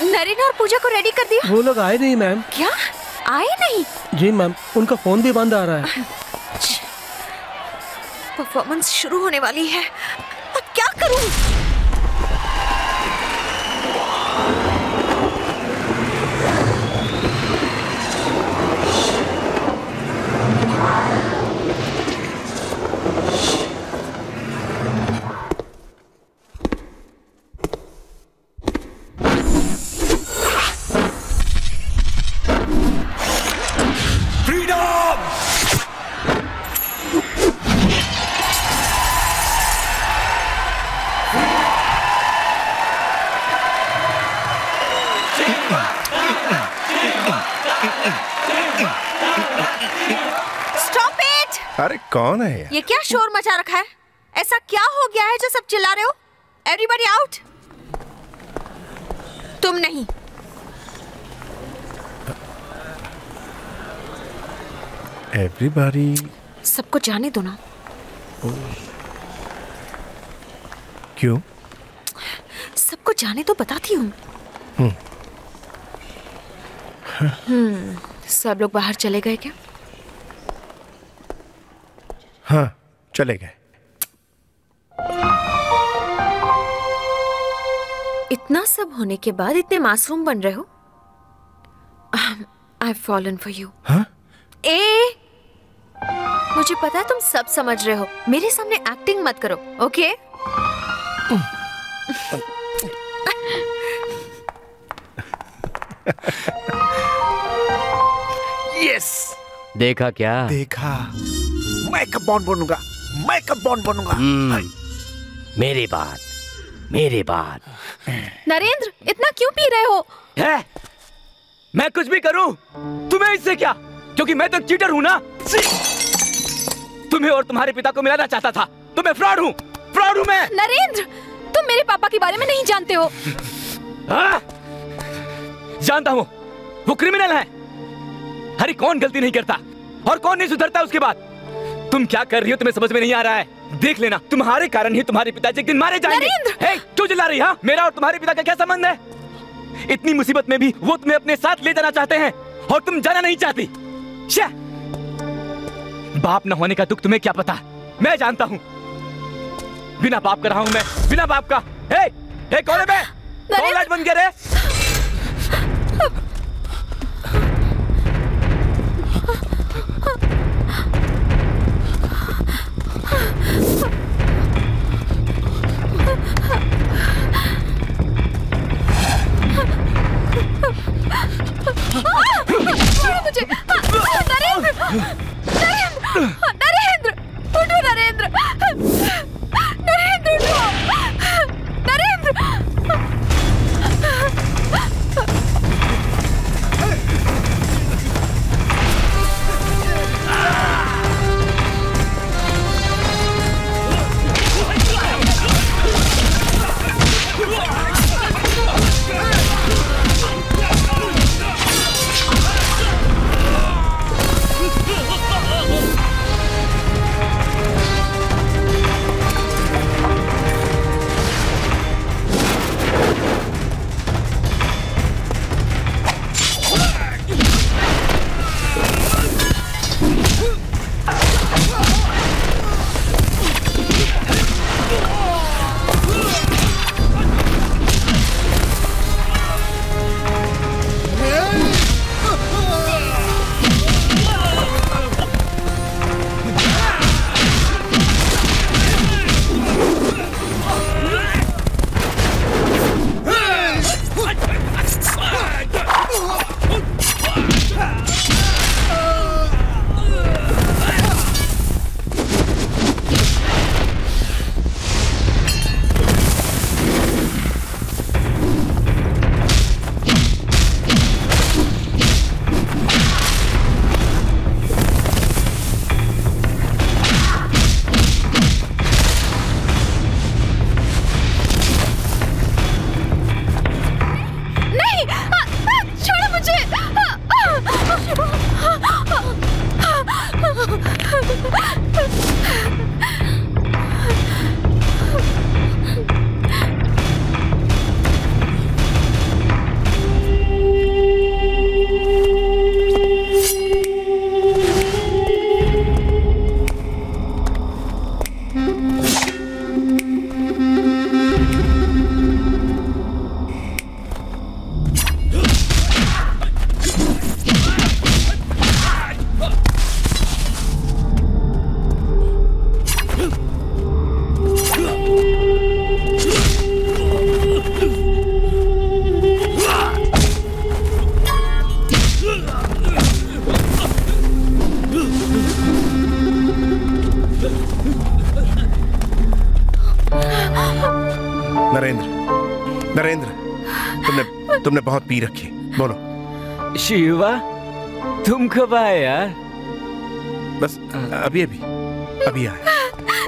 नरेन और पूजा को रेडी कर दिया? वो लोग आए नहीं मैम। क्या आए नहीं? जी मैम, उनका फोन भी बंद आ रहा है। परफॉर्मेंस शुरू होने वाली है, अब क्या करूं? अरे कौन है यार? ये क्या शोर मचा रखा है? ऐसा क्या हो गया है जो सब चिल्ला रहे हो? Everybody out. तुम नहीं। एवरीबॉडी। सबको जाने दो ना। क्यों? सबको जाने तो बताती हूँ। सब लोग बाहर चले गए क्या? हाँ, चले गए। इतना सब होने के बाद इतने मासूम बन रहे हो? I've fallen for you. हाँ? मुझे पता है तुम सब समझ रहे हो। मेरे सामने एक्टिंग मत करो, ओके? यस। देखा क्या? देखा। मैं कब बॉन्ड बनूंगा? मैं कब बॉन्ड बनूंगा? मेरी बात। नरेंद्र, इतना क्यों पी रहे हो? है? मैं कुछ भी करूं, तुम्हें इससे क्या? क्योंकि मैं तो चीटर हूं ना। तुम्हें और तुम्हारे पिता को मिलाना चाहता था, तो मैं फ्रॉड हूं मैं। नरेंद्र, तुम मेरे पापा के बारे में नहीं जानते हो। जानता हूं, वो क्रिमिनल है। अरे कौन गलती नहीं करता और कौन नहीं सुधरता उसके बाद? तुम क्या कर रही हो तुम्हें समझ में नहीं आ रहा है। देख लेना, तुम्हारे कारण ही तुम्हारे पिताजी एक दिन मारे जाएंगे। क्यों चिल्ला रही? हाँ, मेरा और तुम्हारे पिता का क्या संबंध है? इतनी मुसीबत में भी वो तुम्हें अपने साथ ले जाना चाहते हैं और तुम जाना नहीं चाहती। बाप न होने का दुख तुम्हें क्या पता? मैं जानता हूँ। बिना बाप का रहा हूँ मैं, बिना बाप का। कौन है मैं? कौन लाइट बंद कर रहे? मुझे नरेंद्र, उठो नरेंद्र, नरेंद्र उठो, नरेंद्र। तुमने बहुत पी रखी। बोलो। शिवा, तुम कब आए यार? बस अभी आया।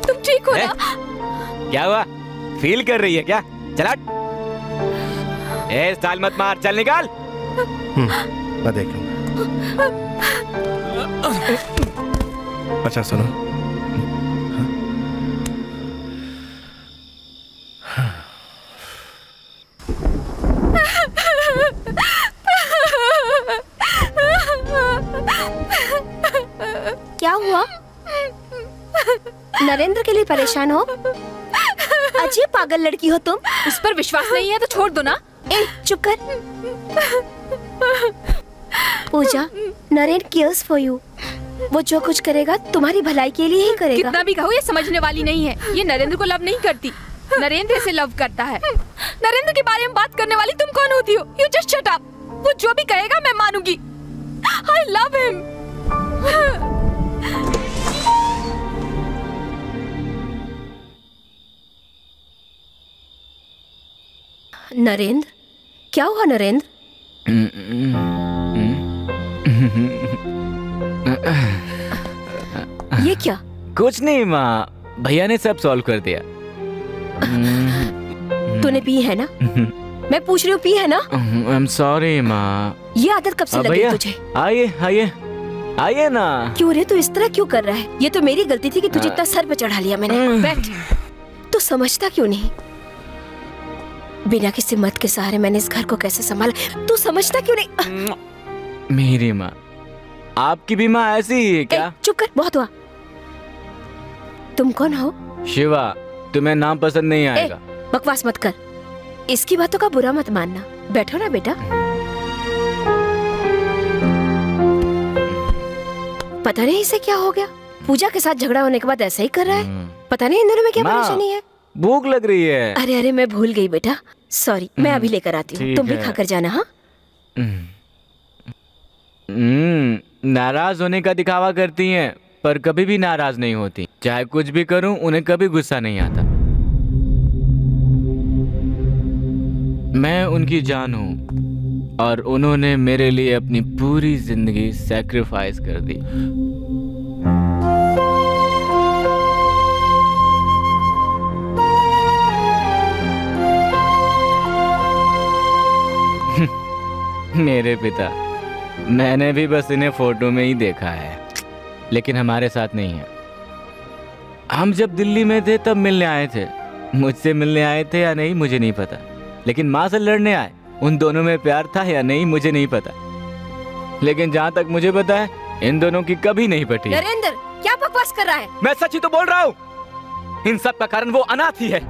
तुम ठीक हो ना? क्या हुआ? फील कर रही है क्या? चला। स्टाइल मत मार, चल निकाल। मैं देख लूंगा। अच्छा सुनो, क्या हुआ? नरेंद्र के लिए परेशान हो? अजीब पागल लड़की हो तुम। उस पर विश्वास नहीं है तो छोड़ दो ना। ए, चुप कर। पूजा, नरेंद्र केयर्स फॉर यू। वो जो कुछ करेगा तुम्हारी भलाई के लिए ही करेगा। कितना भी कहो ये समझने वाली नहीं है। ये नरेंद्र को लव नहीं करती, नरेंद्र इसे लव करता है। नरेंद्र के बारे में बात करने वाली तुम कौन होती हो? You just shut up. वो जो भी कहेगा मैं मानूंगी। I love him. नरेंद्र, क्या हुआ नरेंद्र? ये क्या? कुछ नहीं माँ, भैया ने सब सॉल्व कर दिया। तूने पी है ना? मैं पूछ रही हूँ, पी है ना? I'm sorry माँ। ये आदत कब से लगी तुझे? आइए आइए आइए ना। क्यों रे, तू इस तरह क्यों कर रहा है? ये तो मेरी गलती थी कि तुझे इतना सर पे चढ़ा लिया मैंने। बैठ। तू समझता क्यों नहीं? बिना किसी मत के सहारे मैंने इस घर को कैसे संभाला, तू समझता क्यों नहीं? मेरी माँ, आपकी भी माँ ऐसी ही है क्या? चुप कर, बहुत हुआ। तुम कौन हो? शिवा, तुम्हें नाम पसंद नहीं आएगा। बकवास मत कर, इसकी बातों का बुरा मत मानना। बैठो ना बेटा। पता नहीं इसे क्या हो गया, पूजा के साथ झगड़ा होने के बाद ऐसा ही कर रहा है। पता नहीं इन दोनों में क्या परेशानी है। भूख लग रही है। अरे मैं भूल गई बेटा, सॉरी। मैं अभी लेकर आती हूँ, तुम भी खाकर जाना। हाँ, नाराज होने का दिखावा करती हैं, पर कभी भी नाराज नहीं होती। चाहे कुछ भी करूं, उन्हें कभी गुस्सा नहीं आता। मैं उनकी जान हूं और उन्होंने मेरे लिए अपनी पूरी जिंदगी सैक्रिफाइस कर दी। मेरे पिता, मैंने भी बस इन्हें फोटो में ही देखा है, लेकिन हमारे साथ नहीं है। हम जब दिल्ली में थे तब मिलने आए थे। मुझसे मिलने आए थे या नहीं मुझे नहीं पता, लेकिन माँ से लड़ने आए। उन दोनों में प्यार था या नहीं मुझे नहीं पता, लेकिन जहाँ तक मुझे पता है इन दोनों की कभी नहीं पटी। नरेंद्र, क्या बकवास कर रहा है? मैं सच ही तो बोल रहा हूँ। इन सब का कारण वो अनाथ ही है।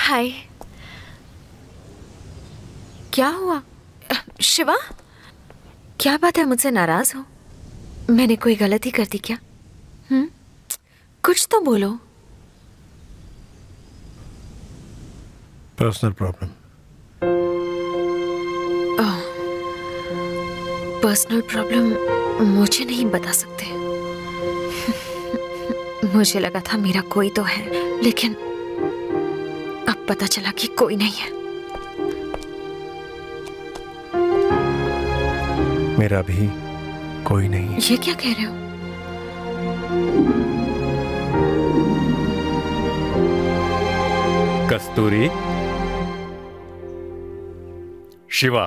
हाय, क्या हुआ? शिवा, क्या बात है, मुझसे नाराज हो? मैंने कोई गलती कर दी क्या? कुछ तो बोलो। Personal problem. पर्सनल प्रॉब्लम मुझे नहीं बता सकते। मुझे लगा था मेरा कोई तो है, लेकिन अब पता चला कि कोई नहीं है। मेरा भी कोई नहीं है। ये क्या कह रहे हो? कस्तूरी, शिवा,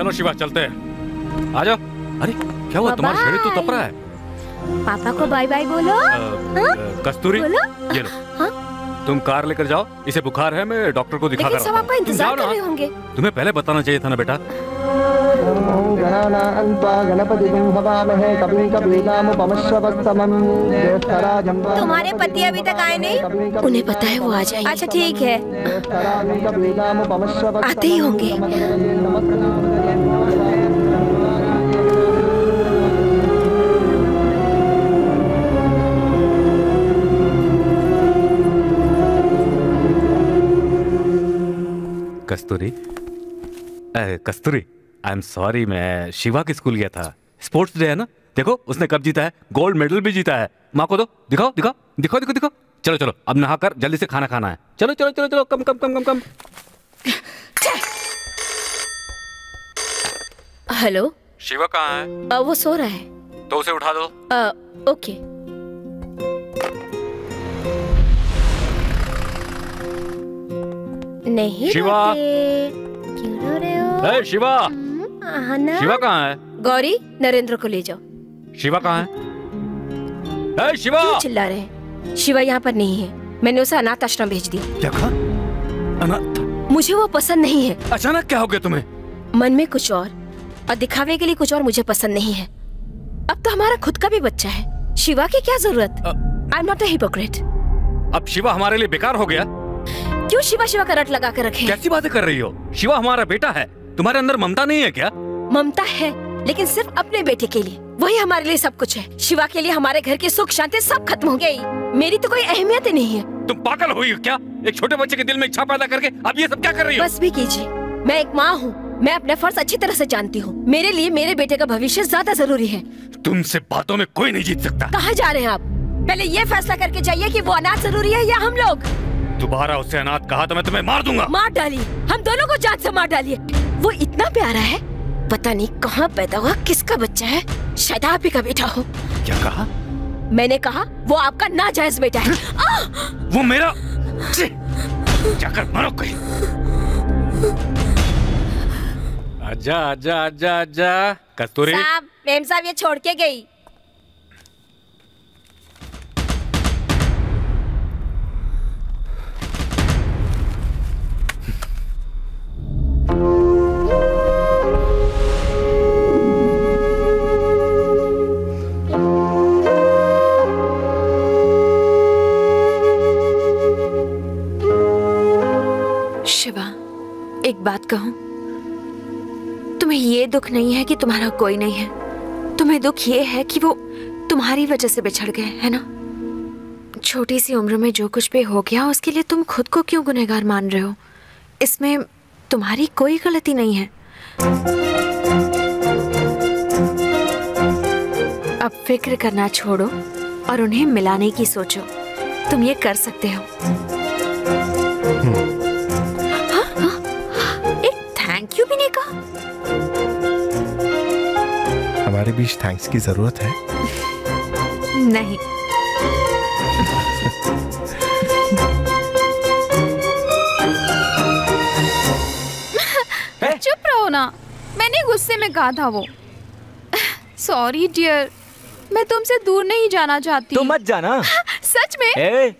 चलो शिवा चलते हैं, आ जाओ। अरे क्या हुआ, तुम्हारा शरीर तो तप रहा है। पापा को बाय बाय बोलो। कस्तूरी बोलो। ये लो, तुम कार लेकर जाओ, इसे बुखार है, मैं डॉक्टर को दिखा कर लेकिन सब आपका इंतजार कर रहे होंगे। तुम्हें पहले बताना चाहिए था ना बेटा। तुम्हारे पति अभी तक आए नहीं? उन्हें पता है वो आ जाएंगे। अच्छा ठीक है, आते ही होंगे। कस्तूरी, कस्तूरी, आई एम सॉरी, मैं शिवा के स्कूल गया था। स्पोर्ट्स डे है ना, देखो उसने कब जीता है, गोल्ड मेडल भी जीता है। माँ को दो, दिखाओ दिखाओ दिखाओ दिखाओ दिखाओ। चलो चलो अब नहाकर जल्दी से खाना खाना है। चलो चलो चलो चलो, कम कम कम कम कम। हेलो, शिवा कहाँ है? वो सो रहा है। तो उसे उठा दो। ओके। नहीं शिवा, क्यों रो रहे हो? शिवा, शिवा कहाँ है? गौरी, नरेंद्र को ले जाओ। शिवा कहाँ है? शिवा, क्यों चिल्ला रहे हैं? शिवा यहाँ पर नहीं है, मैंने उसे अनाथ आश्रम भेज दिया। क्या कहा? अनाथ? मुझे वो पसंद नहीं है। अचानक क्या हो गया तुम्हें? मन में कुछ और दिखावे के लिए कुछ और मुझे पसंद नहीं है। अब तो हमारा खुद का भी बच्चा है, शिवा की क्या जरूरत? I am not a hypocrite. अब शिवा हमारे लिए बेकार हो गया? क्यों शिवा शिवा का रट लगा कर रखे? कैसी बातें कर रही हो? शिवा हमारा बेटा है, तुम्हारे अंदर ममता नहीं है क्या? ममता है, लेकिन सिर्फ अपने बेटे के लिए। वही हमारे लिए सब कुछ है। शिवा के लिए हमारे घर की सुख शांति सब खत्म हो गई। मेरी तो कोई अहमियत ही नहीं है। तुम पागल हुई हो क्या? एक छोटे बच्चे के दिल में इच्छा पैदा करके अब ये सब क्या कर रही हो? बस भी कीजिए, मैं एक माँ हूँ, मैं अपने फर्ज अच्छी तरह से जानती हूँ। मेरे लिए मेरे बेटे का भविष्य ज्यादा जरूरी है। तुमसे बातों में कोई नहीं जीत सकता। कहाँ जा रहे हैं आप? पहले ये फैसला करके जाइए कि वो अनाथ जरूरी है या हम लोग। दोबारा उसे अनाथ कहा तो मैं तुम्हें मार दूंगा। मार डालिए, हम दोनों को जान से मार डालिए। वो इतना प्यारा है, पता नहीं कहाँ पैदा हुआ, किसका बच्चा है, शायद आप ही का बेटा हो। क्या कहा? मैंने कहा वो आपका नाजायज बेटा है। वो मेरा, जाकर मरो कहीं। आजा आजा आजा आजा। कस्तूरी साहब, मेम साहब ये छोड़ के गई। शिवा, एक बात कहूं, तुम्हें ये दुख नहीं है कि तुम्हारा कोई नहीं है, तुम्हें दुख ये है कि वो तुम्हारी वजह से बिछड़ गए, है ना? छोटी सी उम्र में जो कुछ भी हो गया उसके लिए तुम खुद को क्यों गुनहगार मान रहे हो? इसमें तुम्हारी कोई गलती नहीं है। अब फिक्र करना छोड़ो और उन्हें मिलाने की सोचो। तुम ये कर सकते हो। थैंक यू भी नहीं कहा। हमारे बीच थैंक्स की जरूरत है? नहीं। चुप रहो ना, मैंने गुस्से में कहा था वो। सॉरी डियर, मैं तुमसे दूर नहीं जाना चाहती। तो मत जाना। सच में?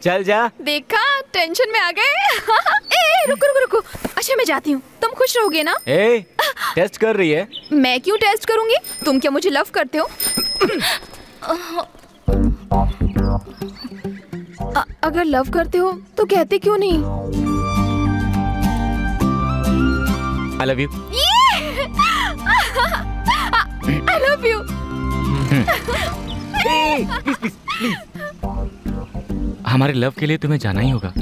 चल जा। देखा, टेंशन में आ गए। रुको रुको रुको। अच्छा मैं जाती हूँ, तुम खुश रहोगे ना? टेस्ट कर रही है? मैं क्यों टेस्ट करूंगी? तुम क्या मुझे लव करते हो? अगर लव करते हो तो कहते क्यों नहीं? I love you. I love you. Please हमारे लव के लिए तुम्हें जाना ही होगा।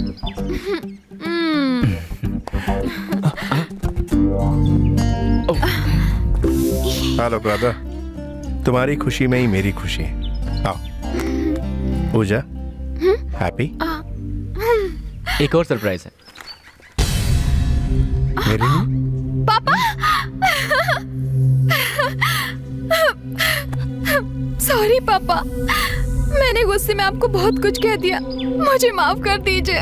हेलो ब्रदर, तुम्हारी खुशी में ही मेरी खुशी है। आओ पूजा, हैप्पी? एक और सरप्राइज है मेरे लिए। पापा, सॉरी पापा, मैंने गुस्से में आपको बहुत कुछ कह दिया, मुझे माफ कर दीजिए।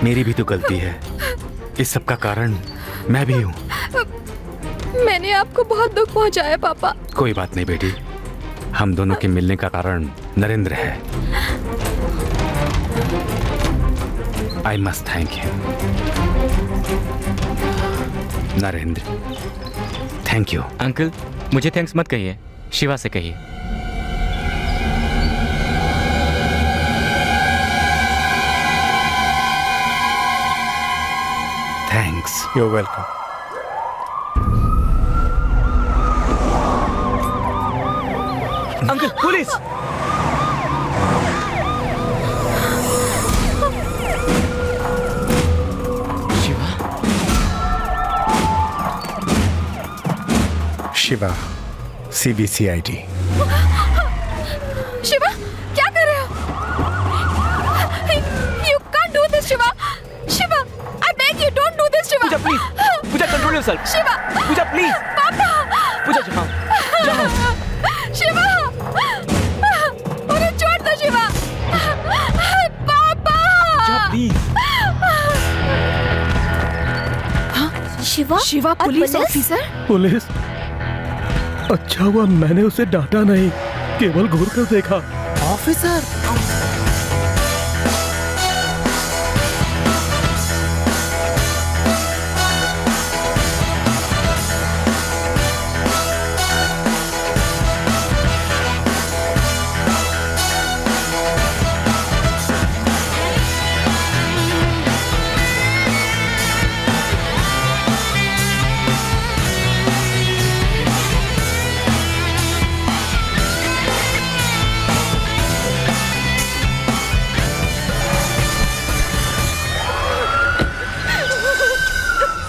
मेरी भी तो गलती है। इस सब का कारण मैं भी हूँ। मैंने आपको बहुत दुख पहुंचाया पापा। कोई बात नहीं बेटी, हम दोनों के मिलने का कारण नरेंद्र है। I must thank you Narendra. Thank you. Uncle, मुझे थैंक्स मत कहिए, शिवा से कहिए। Thanks. You welcome. Uncle, police! Shiva, CBCID। Shiva, क्या कर रहे हो? You can't do this, Shiva. Shiva, I beg you, don't do this, Shiva. Pooja, please. Pooja, control yourself. Shiva. Pooja, please. पापा। पूजा, जाओ। शिवा, मुझे छोड़ दो, शिवा। पापा। Pooja, please. Shiva? Shiva police officer? Police? अच्छा हुआ मैंने उसे डांटा नहीं, केवल घूर कर देखा। ऑफिसर!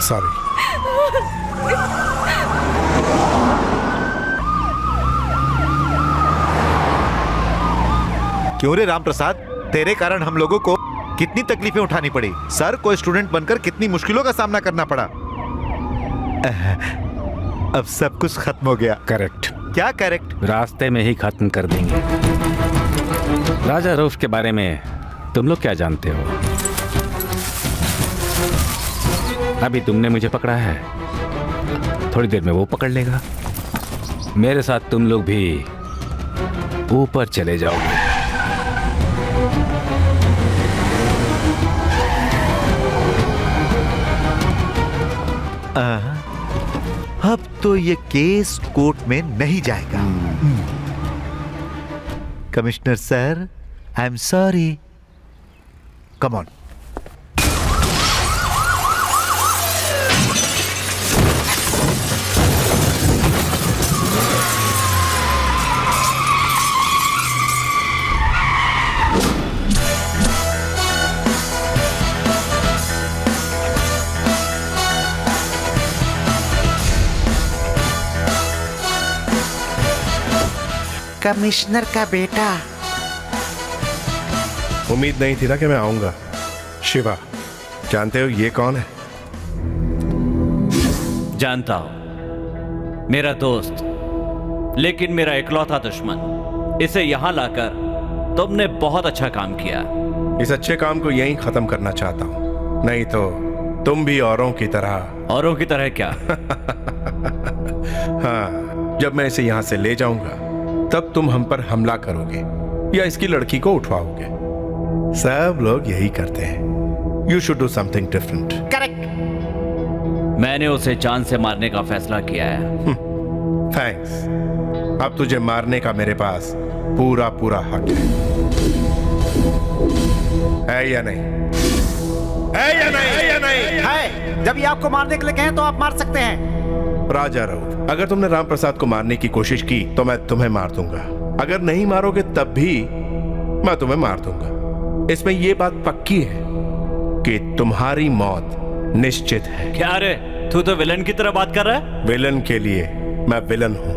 सॉरी। क्यों रे राम प्रसाद, तेरे कारण हम लोगों को कितनी तकलीफें उठानी पड़ी। सर को स्टूडेंट बनकर कितनी मुश्किलों का सामना करना पड़ा। अब सब कुछ खत्म हो गया। करेक्ट। क्या करेक्ट? रास्ते में ही खत्म कर देंगे। राजा रऊफ के बारे में तुम लोग क्या जानते हो? अभी तुमने मुझे पकड़ा है, थोड़ी देर में वो पकड़ लेगा। मेरे साथ तुम लोग भी ऊपर चले जाओगे। अब तो ये केस कोर्ट में नहीं जाएगा। Commissioner sir, I am sorry. Come on. Commissioner का बेटा। उम्मीद नहीं थी ना कि मैं आऊंगा। शिवा, जानते हो ये कौन है? जानता हूं, मेरा दोस्त, लेकिन मेरा इकलौता दुश्मन। इसे यहां लाकर तुमने बहुत अच्छा काम किया। इस अच्छे काम को यहीं खत्म करना चाहता हूं, नहीं तो तुम भी औरों की तरह। औरों की तरह क्या? हाँ, जब मैं इसे यहां से ले जाऊंगा तब तुम हम पर हमला करोगे या इसकी लड़की को उठवाओगे। सब लोग यही करते हैं। You should do something different. Correct. मैंने उसे जान से मारने का फैसला किया है। थैंक्स। अब तुझे मारने का मेरे पास पूरा पूरा हक है या नहीं? है या नहीं? है या नहीं? है। जब ये आपको मारने के लिए कहें तो आप मार सकते हैं। राजा रऊफ, अगर तुमने राम प्रसाद को मारने की कोशिश की तो मैं तुम्हें मार दूंगा। अगर नहीं मारोगे तब भी मैं तुम्हें मार दूंगा। इसमें यह बात पक्की है कि तुम्हारी मौत निश्चित है। क्या रे, तू तो विलन की तरह बात कर रहा है? विलन के लिए मैं विलन हूं।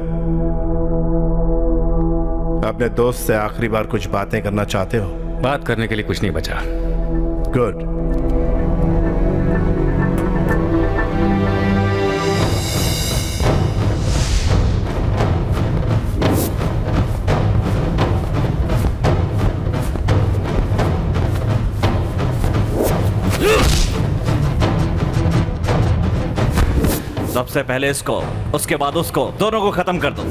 अपने दोस्त से आखिरी बार कुछ बातें करना चाहते हो? बात करने के लिए कुछ नहीं बचा। गुड। सबसे पहले इसको, उसके बाद उसको, दोनों को खत्म कर दो।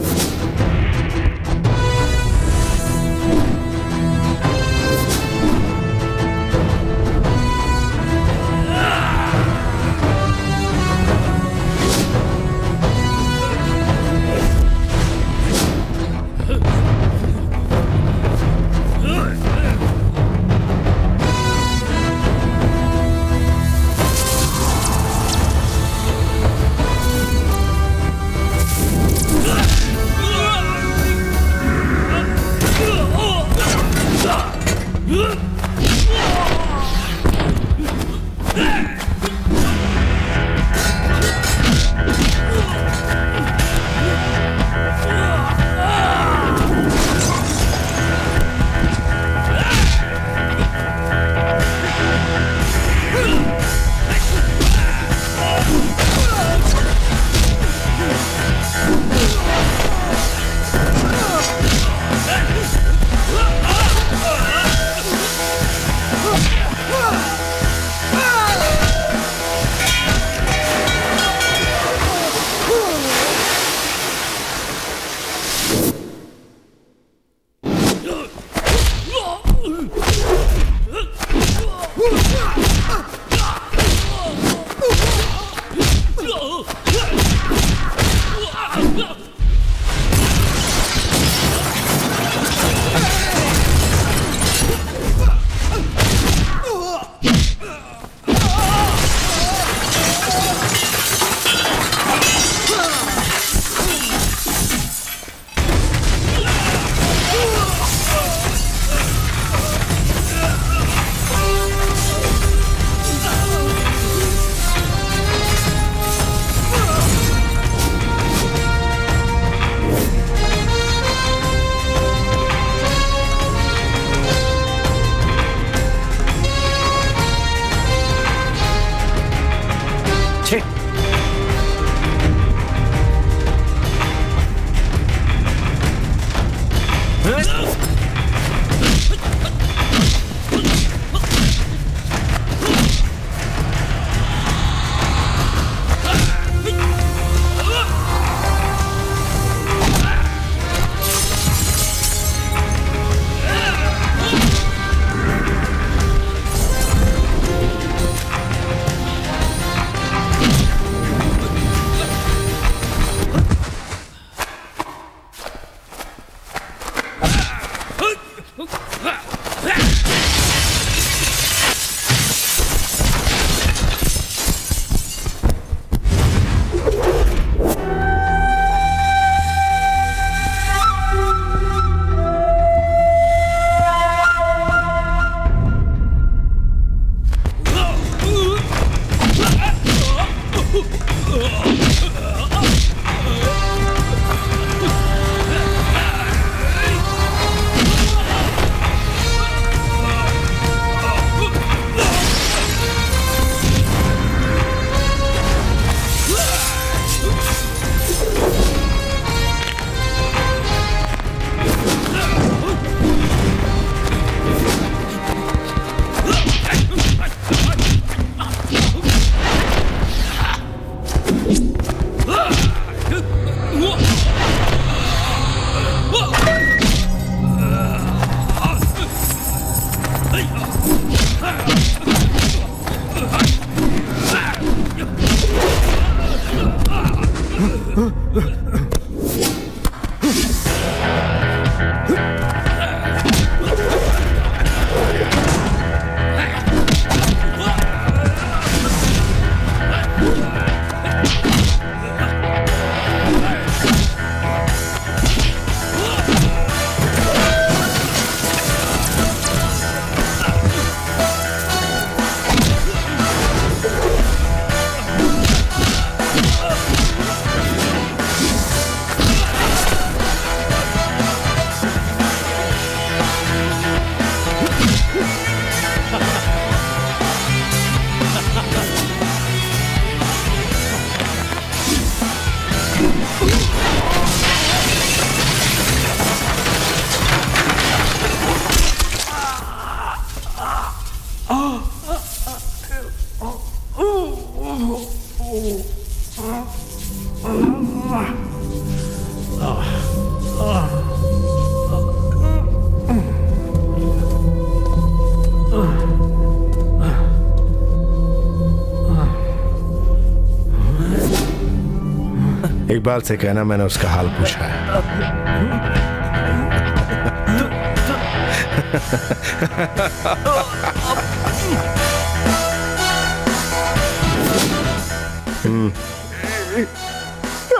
इकबाल से कहना मैंने उसका हाल पूछा है।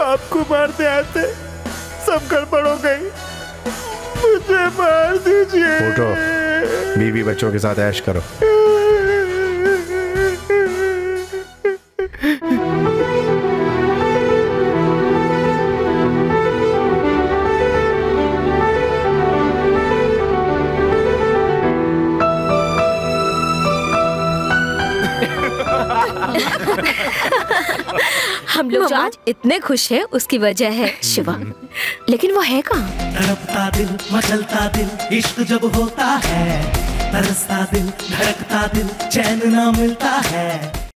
आपको मारते आते सब गड़बड़ हो गई, मुझे मार दीजिए। उठो, बीवी बच्चों के साथ ऐश करो। हम लोग जो आज इतने खुश हैं उसकी वजह है शिवा, लेकिन वो है कहाँ? तड़पता दिल, मचलता दिल, इश्क जब होता है, तरसता दिल, धड़कता दिल, चैन ना मिलता है।